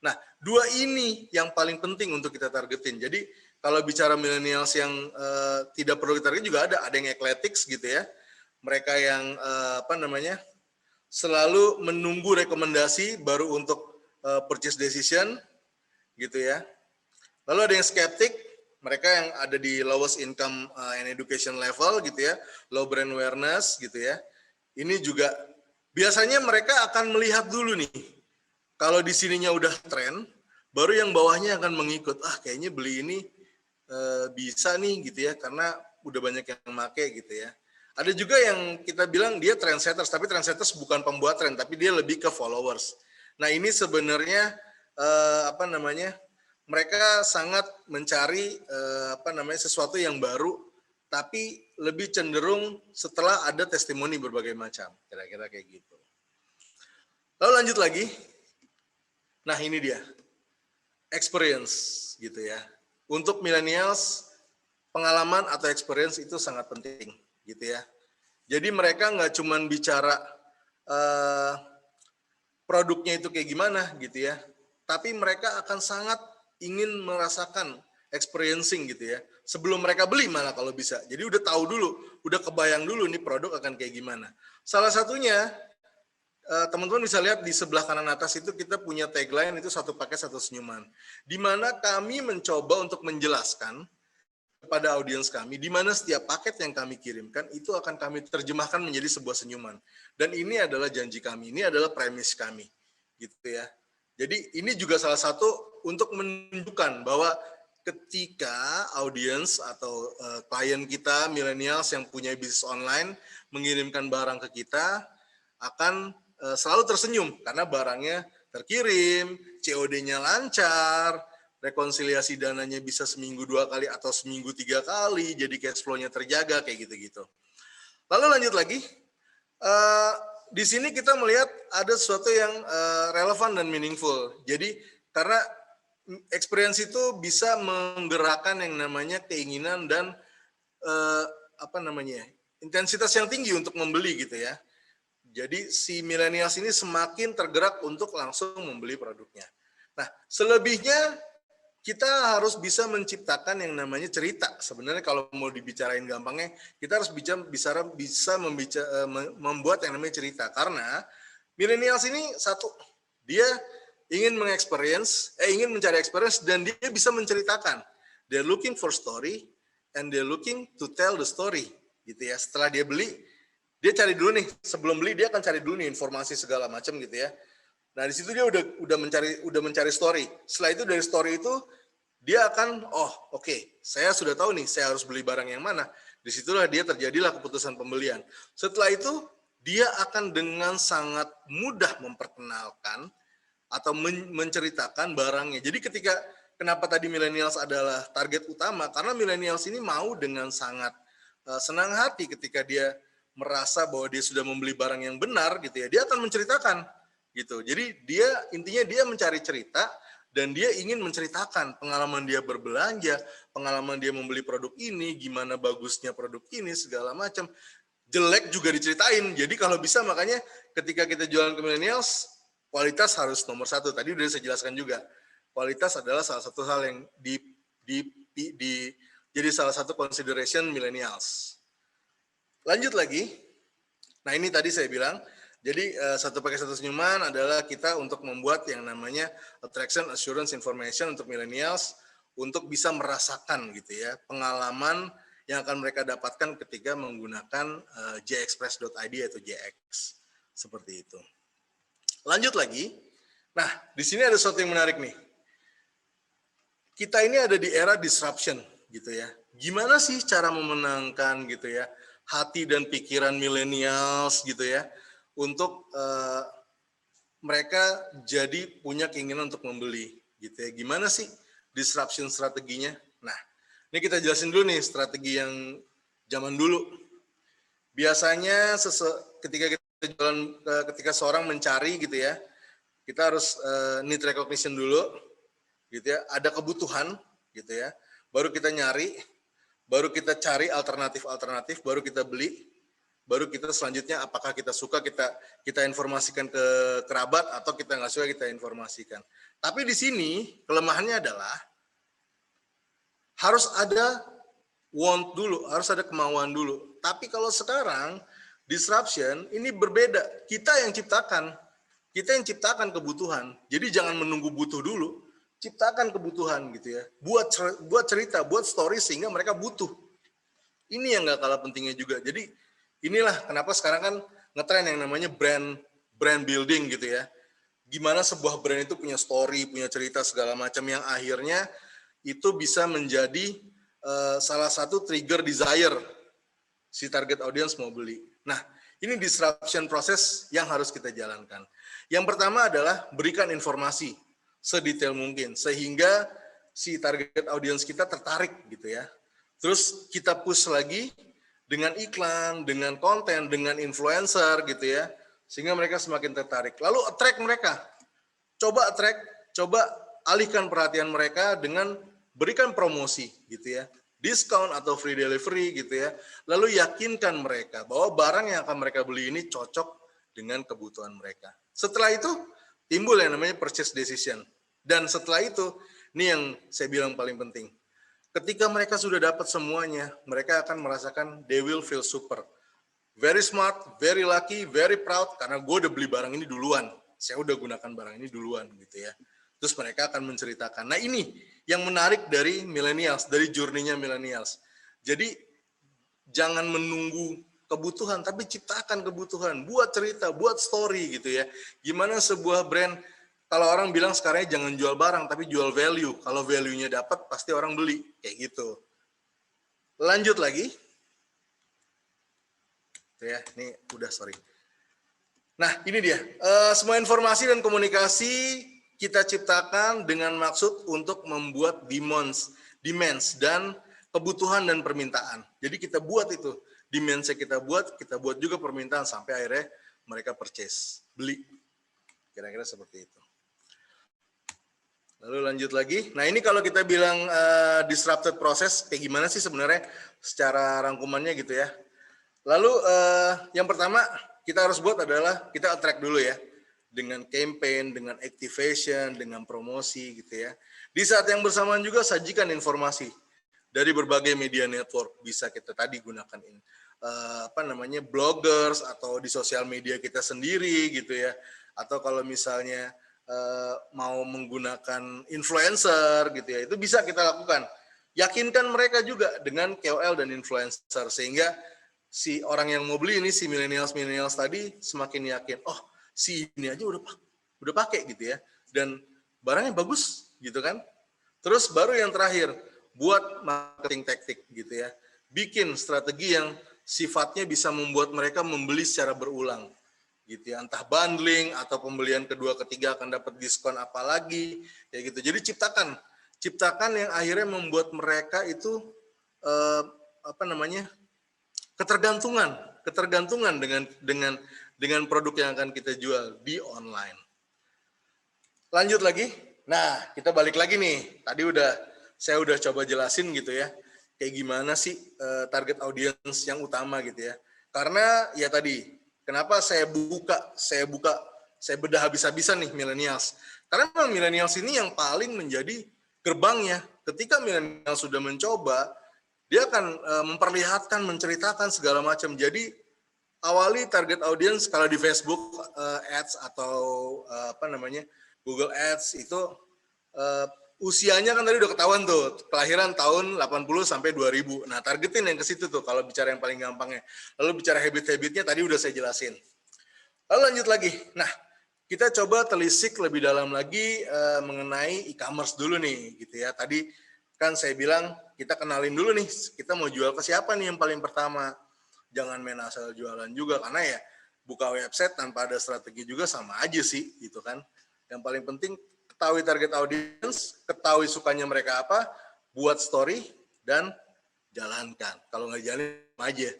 [SPEAKER 1] Nah, 2 ini yang paling penting untuk kita targetin. Jadi, kalau bicara millennials yang tidak perlu kita target juga ada yang eclectics gitu ya. Mereka yang selalu menunggu rekomendasi baru untuk purchase decision gitu ya. Lalu ada yang skeptik, mereka yang ada di lowest income and education level gitu ya, low brand awareness gitu ya. Ini juga biasanya mereka akan melihat dulu nih, kalau di sininya udah tren, baru yang bawahnya akan mengikut. Kayaknya beli ini bisa nih gitu ya, karena udah banyak yang make gitu ya. Ada juga yang kita bilang dia trendsetters, tapi trendsetters bukan pembuat tren, tapi dia lebih ke followers. Nah ini sebenarnya mereka sangat mencari sesuatu yang baru, tapi lebih cenderung setelah ada testimoni berbagai macam, kira-kira kayak gitu. Lalu lanjut lagi, nah ini dia, experience gitu ya. Untuk millennials, pengalaman atau experience itu sangat penting gitu ya. Jadi mereka nggak cuman bicara produknya itu kayak gimana gitu ya, tapi mereka akan sangat ingin merasakan experiencing gitu ya, sebelum mereka beli malah kalau bisa. Jadi udah tahu dulu, udah kebayang dulu nih produk akan kayak gimana. Salah satunya, teman-teman bisa lihat di sebelah kanan atas itu kita punya tagline itu satu paket satu senyuman. Di mana kami mencoba untuk menjelaskan kepada audiens kami, di mana setiap paket yang kami kirimkan itu akan kami terjemahkan menjadi sebuah senyuman. Dan ini adalah janji kami, ini adalah premis kami, gitu ya. Jadi ini juga salah satu untuk menunjukkan bahwa ketika audiens atau klien kita, millennials yang punya bisnis online, mengirimkan barang ke kita, akan selalu tersenyum karena barangnya terkirim, COD-nya lancar, rekonsiliasi dananya bisa seminggu 2 kali atau seminggu 3 kali, jadi cash flow-nya terjaga, kayak gitu-gitu. Lalu lanjut lagi, di sini kita melihat ada sesuatu yang relevan dan meaningful. Jadi karena experience itu bisa menggerakkan yang namanya keinginan dan intensitas yang tinggi untuk membeli gitu ya. Jadi si millennials ini semakin tergerak untuk langsung membeli produknya. Nah, selebihnya kita harus bisa menciptakan yang namanya cerita. Sebenarnya kalau mau dibicarain gampangnya, kita harus bisa membuat yang namanya cerita. Karena millennials ini satu, dia ingin ingin mencari experience dan dia bisa menceritakan. They're looking for story and they're looking to tell the story, gitu ya. Setelah dia beli, dia cari dulu nih. Sebelum beli dia akan cari dulu nih informasi segala macam gitu ya. Nah, di situ dia udah mencari story. Setelah itu dari story itu dia akan oke, saya sudah tahu nih saya harus beli barang yang mana. Disitulah dia terjadilah keputusan pembelian. Setelah itu dia akan dengan sangat mudah memperkenalkan atau menceritakan barangnya. Jadi kenapa tadi millennials adalah target utama, karena millennials ini mau dengan sangat senang hati ketika dia merasa bahwa dia sudah membeli barang yang benar gitu ya. Dia akan menceritakan gitu. Jadi intinya dia mencari cerita dan dia ingin menceritakan pengalaman dia berbelanja, pengalaman dia membeli produk ini, gimana bagusnya produk ini, segala macam. Jelek juga diceritain. Jadi kalau bisa makanya ketika kita jualan ke millennials, kualitas harus nomor satu. Tadi udah saya jelaskan juga. Kualitas adalah salah satu hal yang jadi salah satu consideration millennials. Lanjut lagi. Nah ini tadi saya bilang, jadi satu pakai satu senyuman adalah kita untuk membuat yang namanya attraction assurance information untuk millennials untuk bisa merasakan gitu ya pengalaman yang akan mereka dapatkan ketika menggunakan jexpress.id atau JX seperti itu. Lanjut lagi. Nah di sini ada sesuatu yang menarik nih. Kita ini ada di era disruption gitu ya. Gimana sih cara memenangkan gitu ya hati dan pikiran millennials gitu ya untuk mereka jadi punya keinginan untuk membeli gitu ya. Gimana sih disruption strateginya? Nah, ini kita jelasin dulu nih strategi yang zaman dulu. Biasanya ketika kita jualan, ketika seorang mencari gitu ya, kita harus need recognition dulu gitu ya. Ada kebutuhan gitu ya. Baru kita nyari, baru kita cari alternatif, baru kita beli, baru kita selanjutnya apakah kita suka kita informasikan ke kerabat atau kita nggak suka kita informasikan. Tapi di sini kelemahannya adalah harus ada want dulu, harus ada kemauan dulu. Tapi kalau sekarang disruption ini berbeda, kita yang ciptakan kebutuhan. Jadi jangan menunggu butuh dulu. Ciptakan kebutuhan gitu ya, buat cerita, buat story sehingga mereka butuh. Ini yang nggak kalah pentingnya juga. Jadi inilah kenapa sekarang kan ngetren yang namanya brand building gitu ya. Gimana sebuah brand itu punya story, punya cerita segala macam yang akhirnya itu bisa menjadi salah satu trigger desire si target audience mau beli. Nah ini disruption proses yang harus kita jalankan. Yang pertama adalah berikan informasi sedetail mungkin sehingga si target audience kita tertarik gitu ya. Terus kita push lagi dengan iklan, dengan konten, dengan influencer gitu ya, sehingga mereka semakin tertarik. Lalu attract mereka. Coba alihkan perhatian mereka dengan berikan promosi gitu ya. Diskon atau free delivery gitu ya. Lalu yakinkan mereka bahwa barang yang akan mereka beli ini cocok dengan kebutuhan mereka. Setelah itu timbul yang namanya purchase decision. Dan setelah itu, ini yang saya bilang paling penting. Ketika mereka sudah dapat semuanya, mereka akan merasakan they will feel super. Very smart, very lucky, very proud, karena gue udah beli barang ini duluan. Saya udah gunakan barang ini duluan gitu ya. Terus mereka akan menceritakan. Nah ini yang menarik dari millennials, dari journey-nya millennials. Jadi jangan menunggu kebutuhan, tapi ciptakan kebutuhan. Buat cerita, buat story gitu ya. Gimana sebuah brand. Kalau orang bilang sekarang jangan jual barang, tapi jual value. Kalau value-nya dapat, pasti orang beli. Kayak gitu. Lanjut lagi. Ya, ini udah, sorry. Nah, ini dia. Semua informasi dan komunikasi kita ciptakan dengan maksud untuk membuat demands dan kebutuhan dan permintaan. Jadi kita buat itu. Demand-nya kita buat juga permintaan sampai akhirnya mereka purchase, beli. Kira-kira seperti itu. Lalu lanjut lagi. Nah ini kalau kita bilang disrupted process, kayak gimana sih sebenarnya secara rangkumannya gitu ya. Lalu yang pertama kita harus buat adalah kita attract dulu ya. Dengan campaign, dengan activation, dengan promosi gitu ya. Di saat yang bersamaan juga sajikan informasi dari berbagai media network. Bisa kita tadi gunakan bloggers atau di sosial media kita sendiri gitu ya. Atau kalau misalnya mau menggunakan influencer gitu ya, itu bisa kita lakukan. Yakinkan mereka juga dengan KOL dan influencer sehingga si orang yang mau beli ini, si millennials tadi semakin yakin, oh si ini aja udah pakai gitu ya, dan barangnya bagus gitu kan. Terus baru yang terakhir, buat marketing taktik gitu ya, bikin strategi yang sifatnya bisa membuat mereka membeli secara berulang. Gitu ya, entah bundling atau pembelian kedua ketiga akan dapat diskon apa lagi kayak gitu. Jadi ciptakan yang akhirnya membuat mereka itu ketergantungan dengan produk yang akan kita jual di online. Lanjut lagi. Nah, kita balik lagi nih. Tadi saya udah coba jelasin gitu ya, kayak gimana sih target audience yang utama gitu ya. Karena ya tadi, kenapa saya bedah habis-habisan nih millennials. Karena memang millennials ini yang paling menjadi gerbangnya. Ketika millennials sudah mencoba, dia akan memperlihatkan, menceritakan segala macam. Jadi awali target audience kalau di Facebook Ads atau apa namanya Google Ads itu usianya kan tadi udah ketahuan tuh, kelahiran tahun 80 sampai 2000. Nah, targetin yang ke situ tuh kalau bicara yang paling gampangnya. Lalu bicara habit-habitnya tadi udah saya jelasin. Lalu lanjut lagi. Nah, kita coba telisik lebih dalam lagi mengenai e-commerce dulu nih gitu ya. Tadi kan saya bilang kita kenalin dulu nih, kita mau jual ke siapa nih yang paling pertama. Jangan main asal jualan juga, karena ya buka website tanpa ada strategi juga sama aja sih gitu kan. Yang paling penting ketahui target audience, ketahui sukanya mereka apa, buat story dan jalankan. Kalau nggak jalan aja.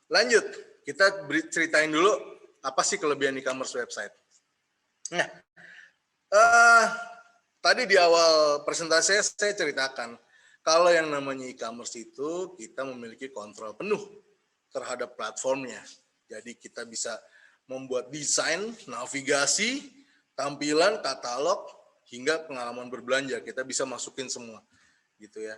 [SPEAKER 1] Lanjut, kita ceritain dulu apa sih kelebihan e-commerce website. Nah, tadi di awal presentasi saya ceritakan kalau yang namanya e-commerce itu kita memiliki kontrol penuh terhadap platformnya. Jadi kita bisa membuat desain, navigasi, tampilan, katalog, hingga pengalaman berbelanja. Kita bisa masukin semua, gitu ya.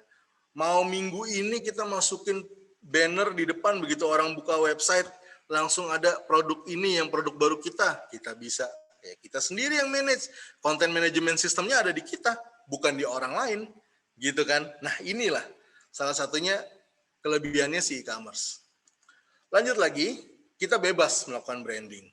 [SPEAKER 1] Mau minggu ini kita masukin banner di depan, begitu orang buka website, langsung ada produk ini yang produk baru kita bisa. Ya, kita sendiri yang manage. Content management sistemnya ada di kita, bukan di orang lain, gitu kan. Nah, inilah salah satunya kelebihannya si e-commerce. Lanjut lagi, kita bebas melakukan branding.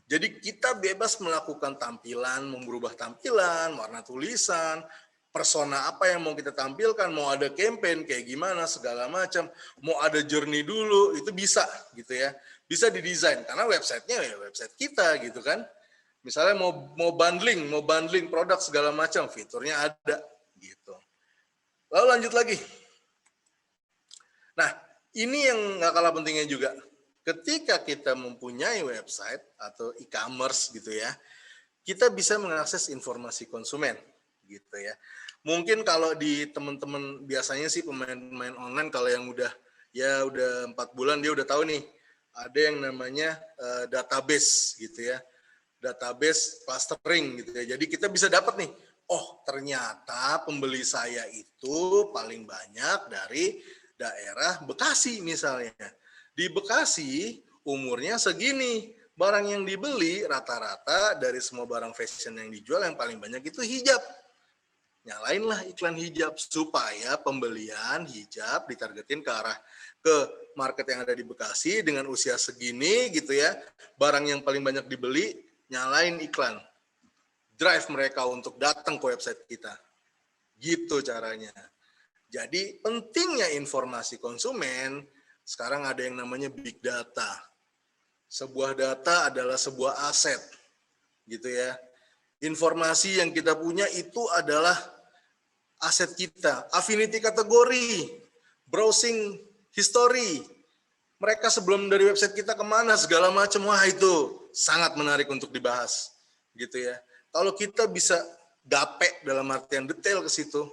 [SPEAKER 1] Jadi kita bebas melakukan tampilan, merubah tampilan, warna tulisan, persona apa yang mau kita tampilkan, mau ada campaign kayak gimana, segala macam, mau ada journey dulu, itu bisa gitu ya. Bisa didesain, karena websitenya ya website kita gitu kan. Misalnya mau bundling produk segala macam, fiturnya ada gitu. Lalu lanjut lagi. Nah, ini yang nggak kalah pentingnya juga. Ketika kita mempunyai website atau e-commerce gitu ya, kita bisa mengakses informasi konsumen gitu ya. Mungkin kalau di teman-teman biasanya sih pemain-pemain online kalau yang udah 4 bulan dia udah tahu nih ada yang namanya database gitu ya. Database clustering gitu ya. Jadi kita bisa dapat nih, oh ternyata pembeli saya itu paling banyak dari daerah Bekasi misalnya. Di Bekasi umurnya segini, barang yang dibeli rata-rata dari semua barang fashion yang dijual yang paling banyak itu hijab. Nyalainlah iklan hijab supaya pembelian hijab ditargetin ke arah ke market yang ada di Bekasi dengan usia segini gitu ya. Barang yang paling banyak dibeli, nyalain iklan. Drive mereka untuk datang ke website kita. Gitu caranya. Jadi pentingnya informasi konsumen, sekarang ada yang namanya big data. Sebuah data adalah sebuah aset, gitu ya. Informasi yang kita punya itu adalah aset kita. Affinity kategori, browsing history. Mereka sebelum dari website kita kemana, segala macam. Wah itu sangat menarik untuk dibahas, gitu ya. Kalau kita bisa gape dalam artian detail ke situ,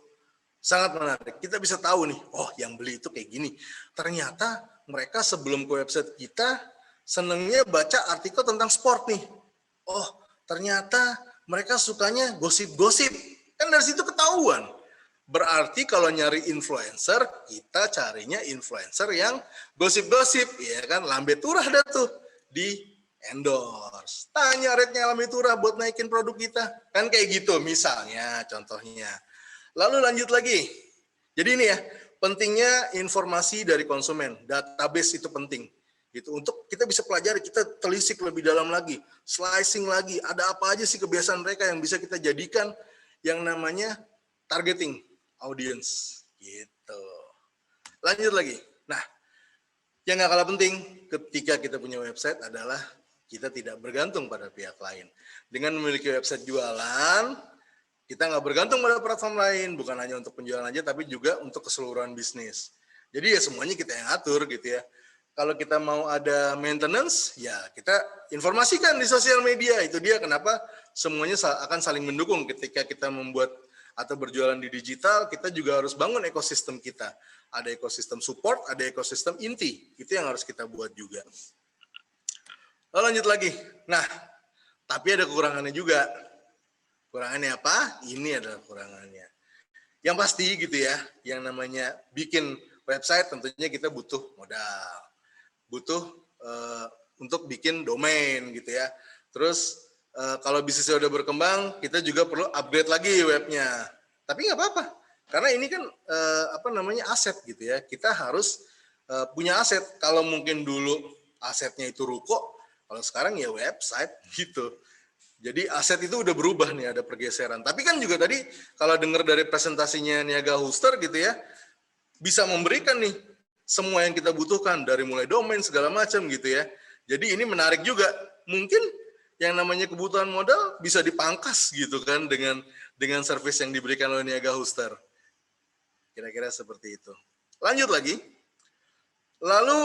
[SPEAKER 1] sangat menarik. Kita bisa tahu nih, oh yang beli itu kayak gini. Ternyata mereka sebelum ke website kita senengnya baca artikel tentang sport nih. Oh ternyata mereka sukanya gosip-gosip. Kan dari situ ketahuan. Berarti kalau nyari influencer, kita carinya influencer yang gosip-gosip. Ya kan, lambe turah dah tuh di endorse. Tanya rate-nya lambe turah buat naikin produk kita. Kan kayak gitu misalnya contohnya. Lalu lanjut lagi. Jadi ini ya, pentingnya informasi dari konsumen. Database itu penting. Gitu. Untuk kita bisa pelajari, kita telisik lebih dalam lagi. Slicing lagi, ada apa aja sih kebiasaan mereka yang bisa kita jadikan yang namanya targeting audience. Gitu. Lanjut lagi. Nah, yang gak kalah penting ketika kita punya website adalah kita tidak bergantung pada pihak lain. Dengan memiliki website jualan, kita nggak bergantung pada platform lain, bukan hanya untuk penjualan aja, tapi juga untuk keseluruhan bisnis. Jadi ya semuanya kita yang atur gitu ya. Kalau kita mau ada maintenance, ya kita informasikan di sosial media. Itu dia kenapa semuanya akan saling mendukung ketika kita membuat atau berjualan di digital, kita juga harus bangun ekosistem kita. Ada ekosistem support, ada ekosistem inti. Itu yang harus kita buat juga. Lalu lanjut lagi. Nah, tapi ada kekurangannya juga. Kekurangannya apa? Ini adalah kekurangannya. Yang pasti gitu ya, yang namanya bikin website tentunya kita butuh modal. Butuh untuk bikin domain gitu ya. Terus kalau bisnisnya udah berkembang, kita juga perlu upgrade lagi webnya. Tapi nggak apa-apa, karena ini kan aset gitu ya. Kita harus punya aset. Kalau mungkin dulu asetnya itu ruko, kalau sekarang ya website gitu. Jadi aset itu udah berubah nih, ada pergeseran. Tapi kan juga tadi kalau dengar dari presentasinya Niaga Hoster gitu ya, bisa memberikan nih semua yang kita butuhkan dari mulai domain segala macam gitu ya. Jadi ini menarik juga. Mungkin yang namanya kebutuhan modal bisa dipangkas gitu kan dengan service yang diberikan oleh Niaga Hoster. Kira-kira seperti itu. Lanjut lagi. Lalu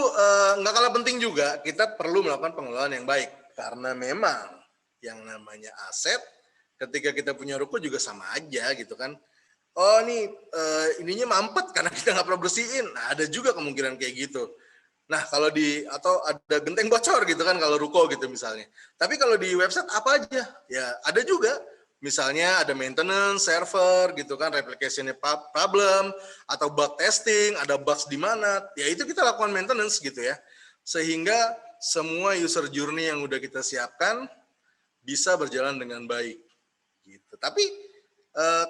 [SPEAKER 1] nggak kalah penting juga kita perlu melakukan pengelolaan yang baik karena memang yang namanya aset ketika kita punya ruko juga sama aja gitu kan. Oh nih ininya mampet karena kita nggak pernah bersihin. Nah, ada juga kemungkinan kayak gitu. Nah kalau atau ada genteng bocor gitu kan kalau ruko gitu misalnya. Tapi kalau di website apa aja? Ya ada juga. Misalnya ada maintenance, server gitu kan, replication-nya problem, atau bug testing, ada bugs di mana, ya itu kita lakukan maintenance gitu ya. Sehingga semua user journey yang udah kita siapkan bisa berjalan dengan baik. Gitu. Tapi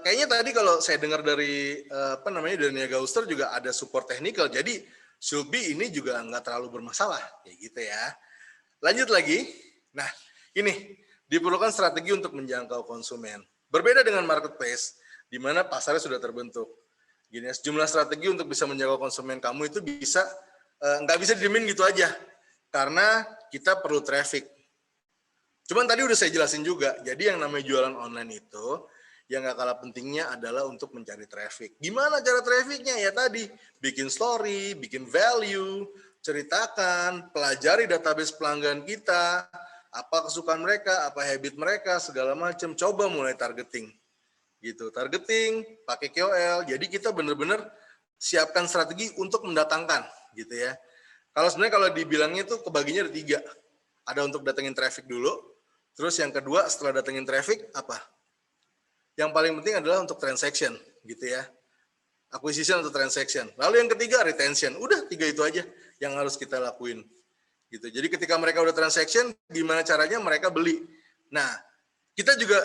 [SPEAKER 1] kayaknya tadi kalau saya dengar dari dari Niaga Hoster juga ada support technical, jadi should be ini juga nggak terlalu bermasalah, kayak gitu ya. Lanjut lagi, nah ini diperlukan strategi untuk menjangkau konsumen. Berbeda dengan marketplace, di mana pasarnya sudah terbentuk. Gini, sejumlah strategi untuk bisa menjangkau konsumen kamu itu bisa nggak bisa didiemin gitu aja, karena kita perlu traffic. Cuman tadi udah saya jelasin juga, jadi yang namanya jualan online itu, yang gak kalah pentingnya adalah untuk mencari traffic. Gimana cara trafficnya? Ya tadi, bikin story, bikin value, ceritakan, pelajari database pelanggan kita, apa kesukaan mereka, apa habit mereka, segala macam. Coba mulai targeting. Gitu, targeting, pakai KOL, jadi kita benar-benar siapkan strategi untuk mendatangkan, gitu ya. Kalau sebenarnya kalau dibilangnya itu kebaginya ada 3. Ada untuk datengin traffic dulu, terus yang kedua setelah datengin traffic apa? Yang paling penting adalah untuk transaction gitu ya. Acquisition atau transaction. Lalu yang ketiga retention. Udah 3 itu aja yang harus kita lakuin. Gitu. Jadi ketika mereka udah transaction, gimana caranya mereka beli. Nah, kita juga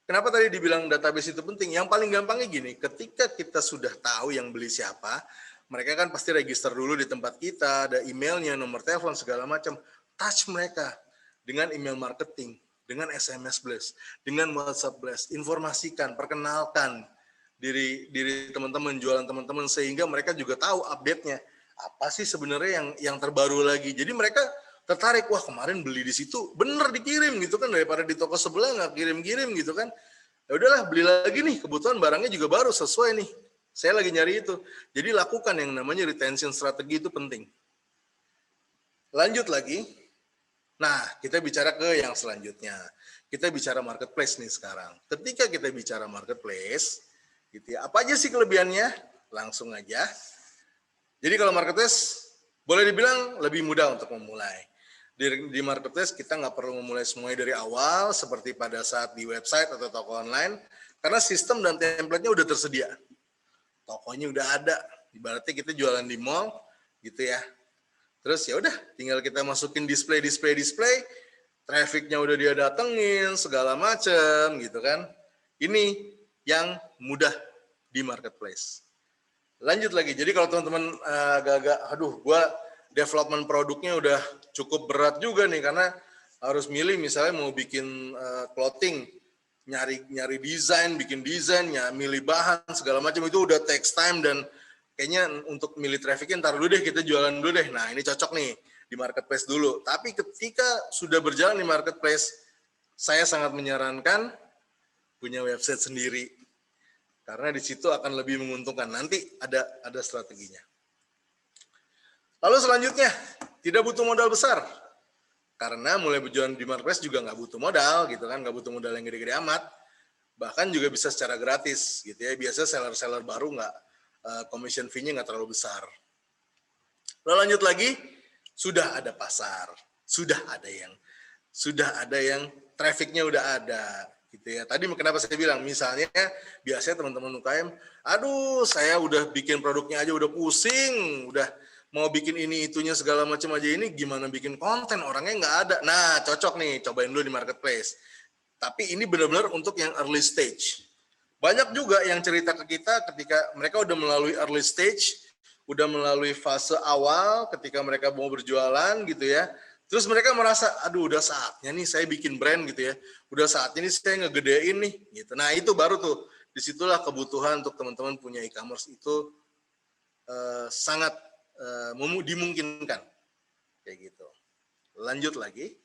[SPEAKER 1] kenapa tadi dibilang database itu penting? Yang paling gampangnya gini, ketika kita sudah tahu yang beli siapa, mereka kan pasti register dulu di tempat kita, ada emailnya, nomor telepon segala macam. Touch mereka dengan email marketing, dengan SMS blast, dengan WhatsApp blast, informasikan, perkenalkan diri teman-teman, jualan teman-teman sehingga mereka juga tahu update-nya. Apa sih sebenarnya yang terbaru lagi. Jadi mereka tertarik, wah kemarin beli di situ, bener dikirim gitu kan, daripada di toko sebelah nggak kirim-kirim gitu kan. Ya udahlah beli lagi nih, kebutuhan barangnya juga baru sesuai nih. Saya lagi nyari itu. Jadi lakukan yang namanya retention strategi itu penting. Lanjut lagi. Nah, kita bicara ke yang selanjutnya. Kita bicara marketplace nih sekarang. Ketika kita bicara marketplace, gitu ya, apa aja sih kelebihannya? Langsung aja. Jadi kalau marketplace, boleh dibilang lebih mudah untuk memulai. Di marketplace kita nggak perlu memulai semuanya dari awal, seperti pada saat di website atau toko online, karena sistem dan template-nya udah tersedia. Tokonya udah ada, ibaratnya kita jualan di mall, gitu ya. Terus ya udah, tinggal kita masukin display, trafficnya udah dia datengin, segala macem gitu kan. Ini yang mudah di marketplace. Lanjut lagi, jadi kalau teman-teman agak-agak, aduh gua development produknya udah cukup berat juga nih, karena harus milih misalnya mau bikin clothing, nyari desain, bikin desainnya, milih bahan, segala macam itu udah takes time dan kayaknya untuk milih trafficnya ntar dulu deh, kita jualan dulu deh. Nah ini cocok nih di marketplace dulu. Tapi ketika sudah berjalan di marketplace, saya sangat menyarankan punya website sendiri. Karena di situ akan lebih menguntungkan. Nanti ada strateginya. Lalu selanjutnya, Tidak butuh modal besar. Karena mulai berjualan di marketplace juga nggak butuh modal gitu kan, nggak butuh modal yang gede-gede amat. Bahkan juga bisa secara gratis gitu ya. Biasa seller-seller baru nggak commission fee-nya nggak terlalu besar. Lalu lanjut lagi, sudah ada pasar, sudah ada yang trafficnya udah ada gitu ya. Tadi kenapa saya bilang, misalnya biasanya teman-teman UKM, aduh saya udah bikin produknya aja udah pusing, udah mau bikin ini itunya segala macam aja, ini gimana bikin konten, orangnya nggak ada. Nah cocok nih, cobain dulu di marketplace. Tapi ini benar-benar untuk yang early stage. Banyak juga yang cerita ke kita ketika mereka udah melalui early stage, udah melalui fase awal ketika mereka mau berjualan gitu ya. Terus mereka merasa, aduh udah saatnya nih saya bikin brand gitu ya. Udah saatnya nih saya ngegedein nih gitu. Nah itu baru tuh, disitulah kebutuhan untuk teman-teman punya e-commerce itu sangat dimungkinkan. Kayak gitu. Lanjut lagi.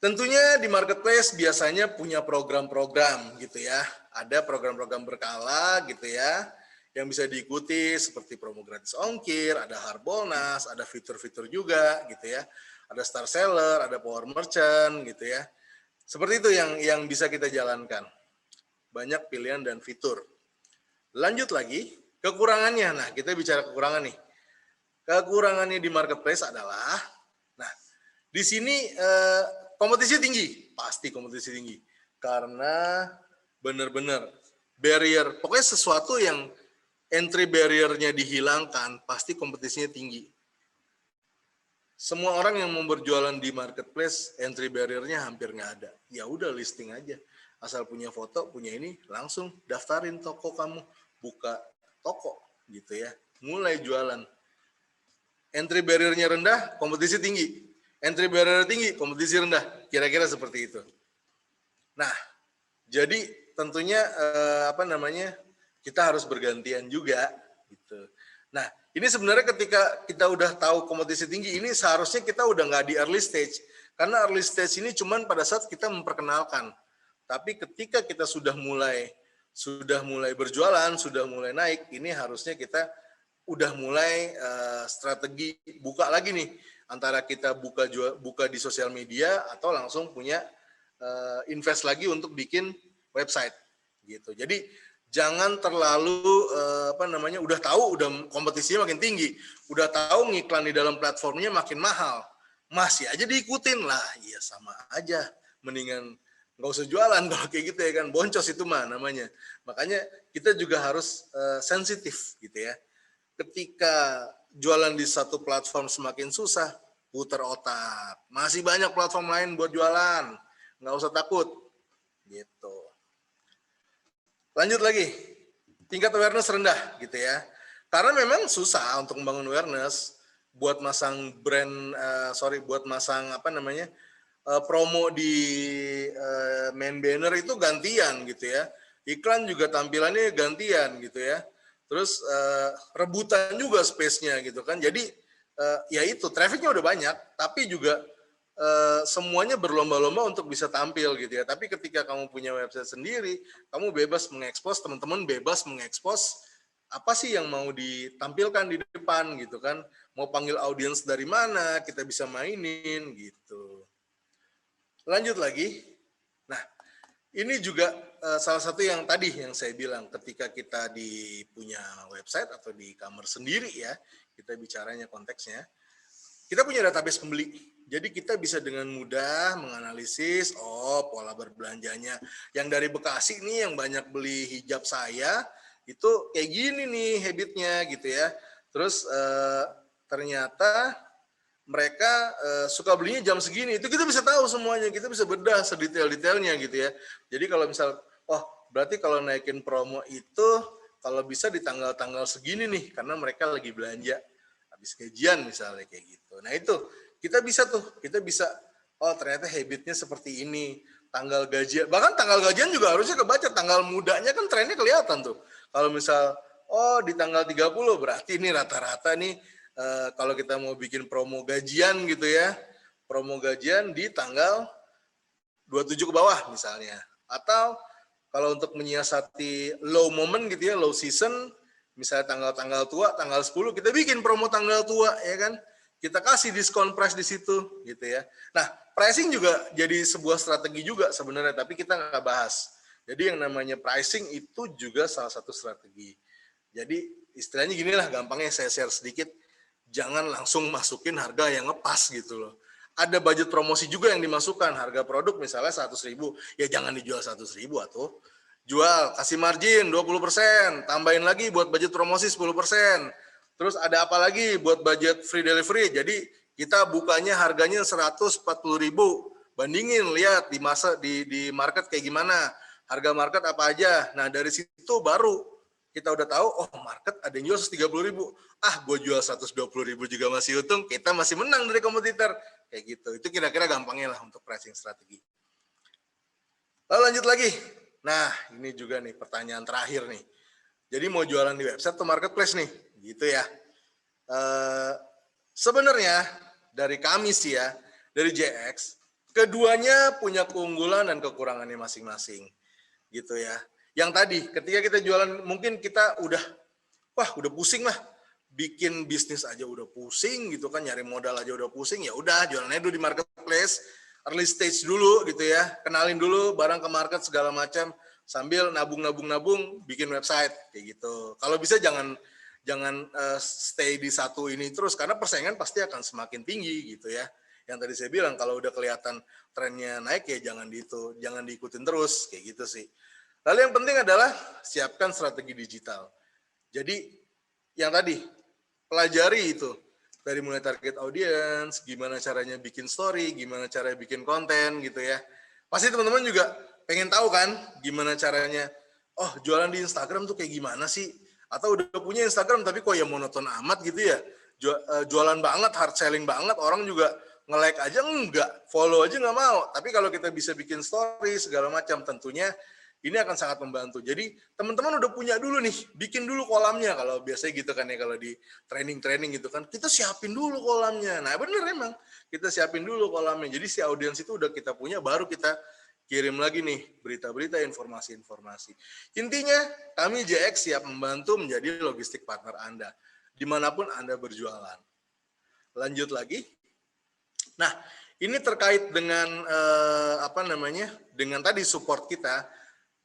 [SPEAKER 1] Tentunya di marketplace biasanya punya program-program gitu ya. Ada program-program berkala gitu ya, yang bisa diikuti seperti promo gratis ongkir, ada Harbolnas, ada fitur-fitur juga gitu ya. Ada star seller, ada power merchant gitu ya. Seperti itu yang bisa kita jalankan. Banyak pilihan dan fitur. Lanjut lagi, kekurangannya. Nah, kita bicara kekurangan nih. Kekurangannya di marketplace adalah, nah, di sini kompetisi tinggi, pasti kompetisi tinggi. Karena benar-benar barrier, pokoknya sesuatu yang entry barrier-nya dihilangkan, pasti kompetisinya tinggi. Semua orang yang mau berjualan di marketplace, entry barrier-nya hampir nggak ada. Ya udah listing aja. Asal punya foto, punya ini, langsung daftarin toko kamu, buka toko gitu ya. Mulai jualan. Entry barrier-nya rendah, kompetisi tinggi. Entry barrier tinggi, kompetisi rendah. Kira-kira seperti itu. Nah, jadi tentunya kita harus bergantian juga gitu. Nah, ini sebenarnya ketika kita udah tahu kompetisi tinggi, ini seharusnya kita udah nggak di early stage. Karena early stage ini cuman pada saat kita memperkenalkan. Tapi ketika kita sudah mulai berjualan, sudah mulai naik, ini harusnya kita udah mulai strategi buka lagi nih, antara kita buka di sosial media atau langsung punya invest lagi untuk bikin website gitu. Jadi jangan terlalu udah tahu udah kompetisinya makin tinggi, udah tahu ngiklan di dalam platformnya makin mahal, masih aja diikutin lah, ya sama aja, mendingan nggak usah jualan kalau kayak gitu ya kan, boncos itu mah namanya. Makanya kita juga harus sensitif gitu ya. Ketika jualan di satu platform semakin susah, putar otak, masih banyak platform lain buat jualan, nggak usah takut gitu. Lanjut lagi, tingkat awareness rendah gitu ya. Karena memang susah untuk membangun awareness, buat masang promo di main banner itu gantian gitu ya. Iklan juga tampilannya gantian gitu ya. Terus rebutan juga space-nya gitu kan. Jadi ya itu, traffic-nya udah banyak, tapi juga semuanya berlomba-lomba untuk bisa tampil gitu ya. Tapi ketika kamu punya website sendiri, kamu bebas mengekspos, teman-teman bebas mengekspos apa sih yang mau ditampilkan di depan gitu kan. Mau panggil audiens dari mana, kita bisa mainin gitu. Lanjut lagi. Nah, ini juga salah satu yang tadi yang saya bilang, ketika kita punya website atau di e-commerce sendiri ya, kita bicaranya konteksnya, kita punya database pembeli. Jadi kita bisa dengan mudah menganalisis, pola berbelanjanya. Yang dari Bekasi nih yang banyak beli hijab saya, itu kayak gini nih habitnya gitu ya. Terus ternyata mereka suka belinya jam segini. Itu kita bisa tahu semuanya, kita bisa bedah sedetail-detailnya gitu ya. Jadi kalau misal, berarti kalau naikin promo itu kalau bisa di tanggal-tanggal segini nih, karena mereka lagi belanja habis gajian misalnya kayak gitu. Nah itu kita bisa ternyata habitnya seperti ini, tanggal gajian, bahkan tanggal gajian juga harusnya kebaca, tanggal mudanya kan trennya kelihatan tuh. Kalau misal di tanggal 30 berarti ini rata-rata nih kalau kita mau bikin promo gajian gitu ya, promo gajian di tanggal 27 ke bawah misalnya. Atau kalau untuk menyiasati low moment gitu ya, low season, misalnya tanggal tua, tanggal 10 kita bikin promo tanggal tua ya kan. kita kasih diskon price di situ gitu ya. Nah, pricing juga jadi sebuah strategi juga sebenarnya, tapi kita nggak bahas. Jadi yang namanya pricing itu juga salah satu strategi. Jadi istilahnya gini lah, gampangnya saya share sedikit, jangan langsung masukin harga yang ngepas gitu loh. Ada budget promosi juga yang dimasukkan, harga produk misalnya 100.000, ya jangan dijual 100.000 atau jual, kasih margin 20%, tambahin lagi buat budget promosi 10%. Terus ada apa lagi buat budget free delivery, jadi kita bukanya harganya 140.000, bandingin lihat di market kayak gimana, harga market apa aja. Nah dari situ baru kita udah tahu, oh market ada yang jual 130.000, gue jual 120.000 juga masih untung, kita masih menang dari kompetitor, kayak gitu. Itu kira-kira gampangnya lah untuk pricing strategi. Lalu lanjut lagi, nah ini juga nih pertanyaan terakhir nih. Jadi mau jualan di website atau marketplace nih, gitu ya. Sebenarnya dari kami sih ya, dari JX, keduanya punya keunggulan dan kekurangannya masing-masing, gitu ya. Yang tadi, ketika kita jualan, mungkin kita udah pusing lah, bikin bisnis aja udah pusing gitu kan, nyari modal aja udah pusing, ya udah jualannya dulu di marketplace, early stage dulu gitu ya, kenalin dulu barang ke market segala macam, sambil nabung bikin website kayak gitu. Kalau bisa jangan stay di satu ini terus, karena persaingan pasti akan semakin tinggi gitu ya. Yang tadi saya bilang, kalau udah kelihatan trennya naik ya jangan diikutin terus kayak gitu sih. Lalu yang penting adalah siapkan strategi digital. Jadi yang tadi pelajari itu dari mulai target audience, gimana caranya bikin story, gimana caranya bikin konten gitu ya. Pasti teman-teman juga pengen tahu kan gimana caranya, oh jualan di Instagram tuh kayak gimana sih? Atau udah punya Instagram tapi kok ya monoton amat gitu ya. Jualan banget, hard selling banget, orang juga nge-like aja enggak, follow aja nggak mau. Tapi kalau kita bisa bikin story segala macam, tentunya ini akan sangat membantu. Jadi teman-teman udah punya dulu nih, bikin dulu kolamnya. Kalau biasanya gitu kan ya, kalau di training gitu kan, kita siapin dulu kolamnya. Nah bener emang, kita siapin dulu kolamnya. Jadi si audiens itu udah kita punya, baru kita kirim lagi nih berita-berita, informasi-informasi. Intinya kami JX siap membantu menjadi logistik partner Anda, dimanapun Anda berjualan. Lanjut lagi. Nah ini terkait dengan dengan tadi support kita.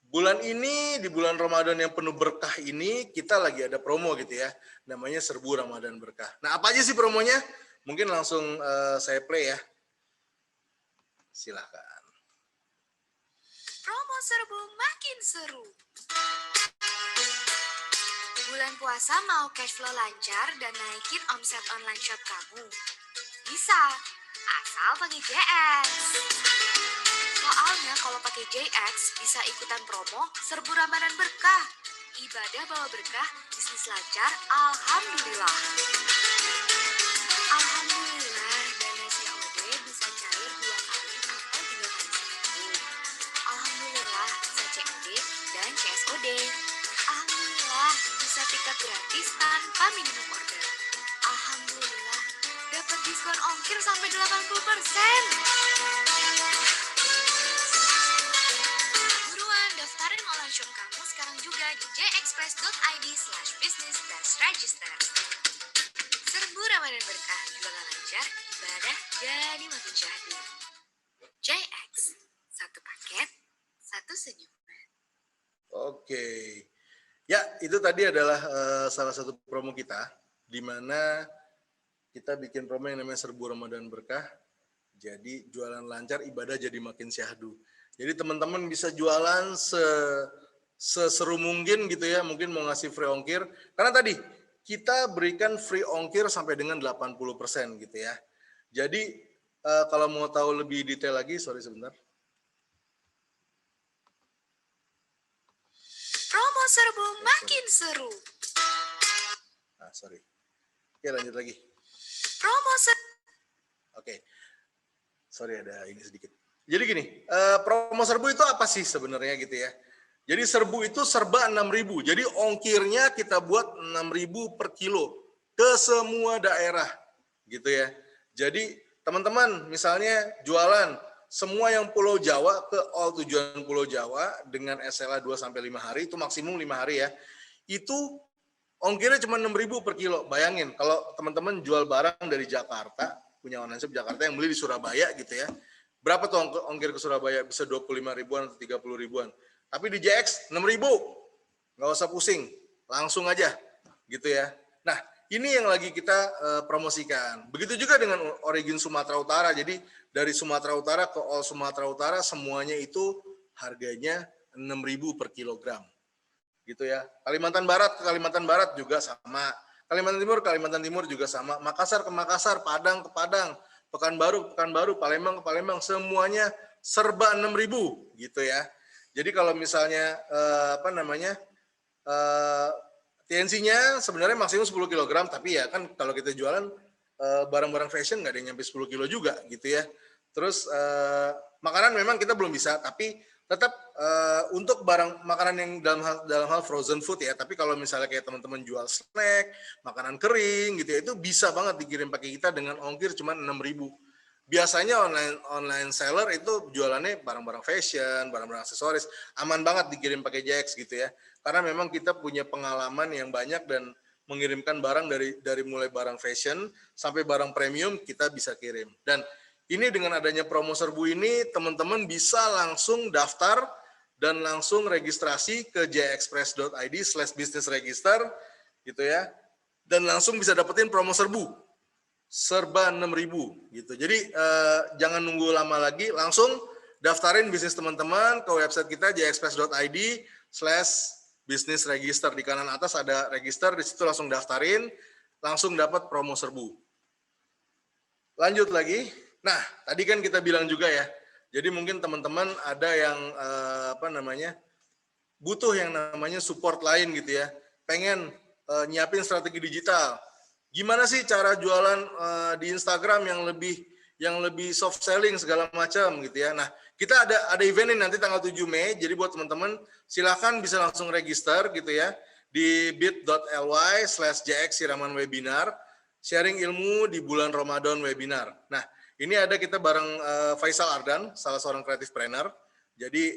[SPEAKER 1] Bulan ini, di bulan Ramadan yang penuh berkah ini, kita lagi ada promo gitu ya, namanya Serbu Ramadan Berkah. Nah, apa aja sih promonya? Mungkin langsung saya play ya. Silahkan.
[SPEAKER 2] Promo Serbu makin seru. Bulan puasa mau cash flow lancar dan naikin omset online shop kamu? Bisa, asal pakai JX. Soalnya kalau pakai JX bisa ikutan promo Serbu Ramadan Berkah. Ibadah bawa berkah, bisnis lancar, alhamdulillah. Alhamdulillah, dana COD bisa cair 2 kali atau 3 kali seminggu. Alhamdulillah bisa COD dan CSOD. Alhamdulillah bisa pick up gratis tanpa minimum order. Alhamdulillah dapat diskon ongkir sampai 80%. Shop kamu sekarang juga di jexpress.id/business-register. Serbu Ramadan Berkah, jualan lancar, ibadah jadi makin syahdu. JX, satu paket, satu senyuman.
[SPEAKER 1] Oke, ya itu tadi adalah salah satu promo kita, di mana kita bikin promo yang namanya Serbu Ramadan Berkah. Jadi jualan lancar, ibadah jadi makin syahdu. Jadi teman-teman bisa jualan seseru mungkin gitu ya, mungkin mau ngasih free ongkir. Karena tadi kita berikan free ongkir sampai dengan 80% gitu ya. Jadi kalau mau tahu lebih detail lagi, sorry sebentar.
[SPEAKER 2] Promo Serbu makin seru.
[SPEAKER 1] Sorry. Oke, lanjut lagi.
[SPEAKER 2] Promo Serbu.
[SPEAKER 1] Oke. Sorry ada ini sedikit. Jadi gini, promo Serbu itu apa sih sebenarnya gitu ya? Jadi serbu itu serba 6.000. Jadi ongkirnya kita buat 6.000 per kilo ke semua daerah gitu ya. Jadi teman-teman misalnya jualan semua yang Pulau Jawa ke all tujuan Pulau Jawa dengan SLA 2-5 hari, itu maksimum 5 hari ya. Itu ongkirnya cuma 6.000 per kilo. Bayangin kalau teman-teman jual barang dari Jakarta, punya online shop Jakarta yang beli di Surabaya gitu ya. Berapa tuh ongkir ke Surabaya? Bisa 25 ribuan atau 30 ribuan. Tapi di JX 6.000. Nggak usah pusing, langsung aja gitu ya. Nah, ini yang lagi kita promosikan. Begitu juga dengan Origin Sumatera Utara. Jadi dari Sumatera Utara ke All Sumatera Utara semuanya itu harganya 6.000 per kilogram. Gitu ya. Kalimantan Barat ke Kalimantan Barat juga sama. Kalimantan Timur juga sama. Makassar ke Makassar, Padang ke Padang, Pekanbaru ke Pekanbaru, Palembang ke Palembang, semuanya serba 6.000 gitu ya. Jadi kalau misalnya TNC-nya sebenarnya maksimum 10 kg, tapi ya kan kalau kita jualan barang-barang fashion nggak ada yang nyampe 10 kilo juga gitu ya. Terus makanan memang kita belum bisa, tapi tetap untuk barang makanan yang dalam hal frozen food ya, tapi kalau misalnya kayak teman-teman jual snack, makanan kering gitu ya, itu bisa banget dikirim pakai kita dengan ongkir cuma 6.000. Biasanya online seller itu jualannya barang-barang fashion, barang-barang aksesoris, aman banget dikirim pakai JX gitu ya. Karena memang kita punya pengalaman yang banyak dan mengirimkan barang dari mulai barang fashion sampai barang premium kita bisa kirim. Dan ini dengan adanya promo serbu ini, teman-teman bisa langsung daftar dan langsung registrasi ke jexpress.id/businessregister gitu ya, dan langsung bisa dapetin promo serbu serba 6.000 gitu. Jadi jangan nunggu lama lagi, langsung daftarin bisnis teman-teman ke website kita jexpress.id/businessregister. Di kanan atas ada register, di situ langsung daftarin, langsung dapat promo serbu. Lanjut lagi. Nah, tadi kan kita bilang juga ya, jadi mungkin teman-teman ada yang butuh yang namanya support lain gitu ya, pengen nyiapin strategi digital. Gimana sih cara jualan di Instagram yang lebih soft selling segala macam gitu ya. Nah, kita ada event ini nanti tanggal 7 Mei, jadi buat teman-teman silakan bisa langsung register gitu ya di bit.ly/jx siraman webinar, sharing ilmu di bulan Ramadan webinar. Nah, ini ada kita bareng Faisal Ardan, salah seorang creative planner. Jadi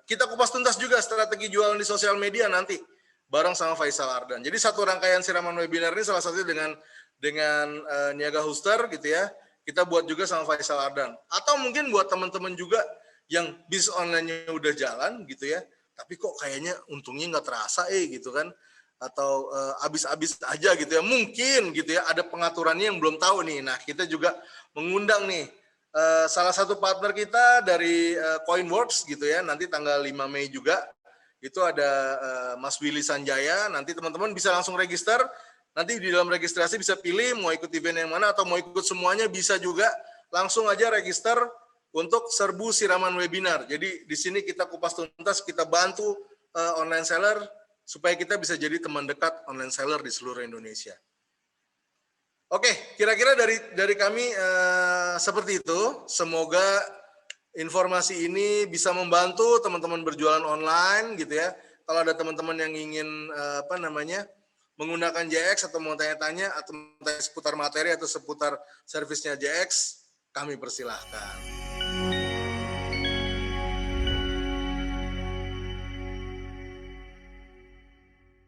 [SPEAKER 1] kita kupas tuntas juga strategi jualan di sosial media nanti bareng sama Faisal Ardan. Jadi satu rangkaian siraman webinar ini salah satunya dengan Niaga Hoster gitu ya. Kita buat juga sama Faisal Ardan. Atau mungkin buat teman-teman juga yang bisnis online-nya udah jalan gitu ya, tapi kok kayaknya untungnya nggak terasa gitu kan, atau habis-habis aja gitu ya, mungkin gitu ya ada pengaturannya yang belum tahu nih. Nah, kita juga mengundang nih salah satu partner kita dari Coinworks gitu ya, nanti tanggal 5 Mei juga itu ada Mas Willy Sanjaya. Nanti teman-teman bisa langsung register, nanti di dalam registrasi bisa pilih mau ikut event yang mana atau mau ikut semuanya bisa juga, langsung aja register untuk serbu siraman webinar. Jadi di sini kita kupas tuntas, kita bantu online seller supaya kita bisa jadi teman dekat online seller di seluruh Indonesia. Oke, kira-kira dari kami seperti itu. Semoga informasi ini bisa membantu teman-teman berjualan online gitu ya. Kalau ada teman-teman yang ingin menggunakan JX atau mau tanya-tanya atau seputar materi atau seputar servisnya JX, kami persilahkan.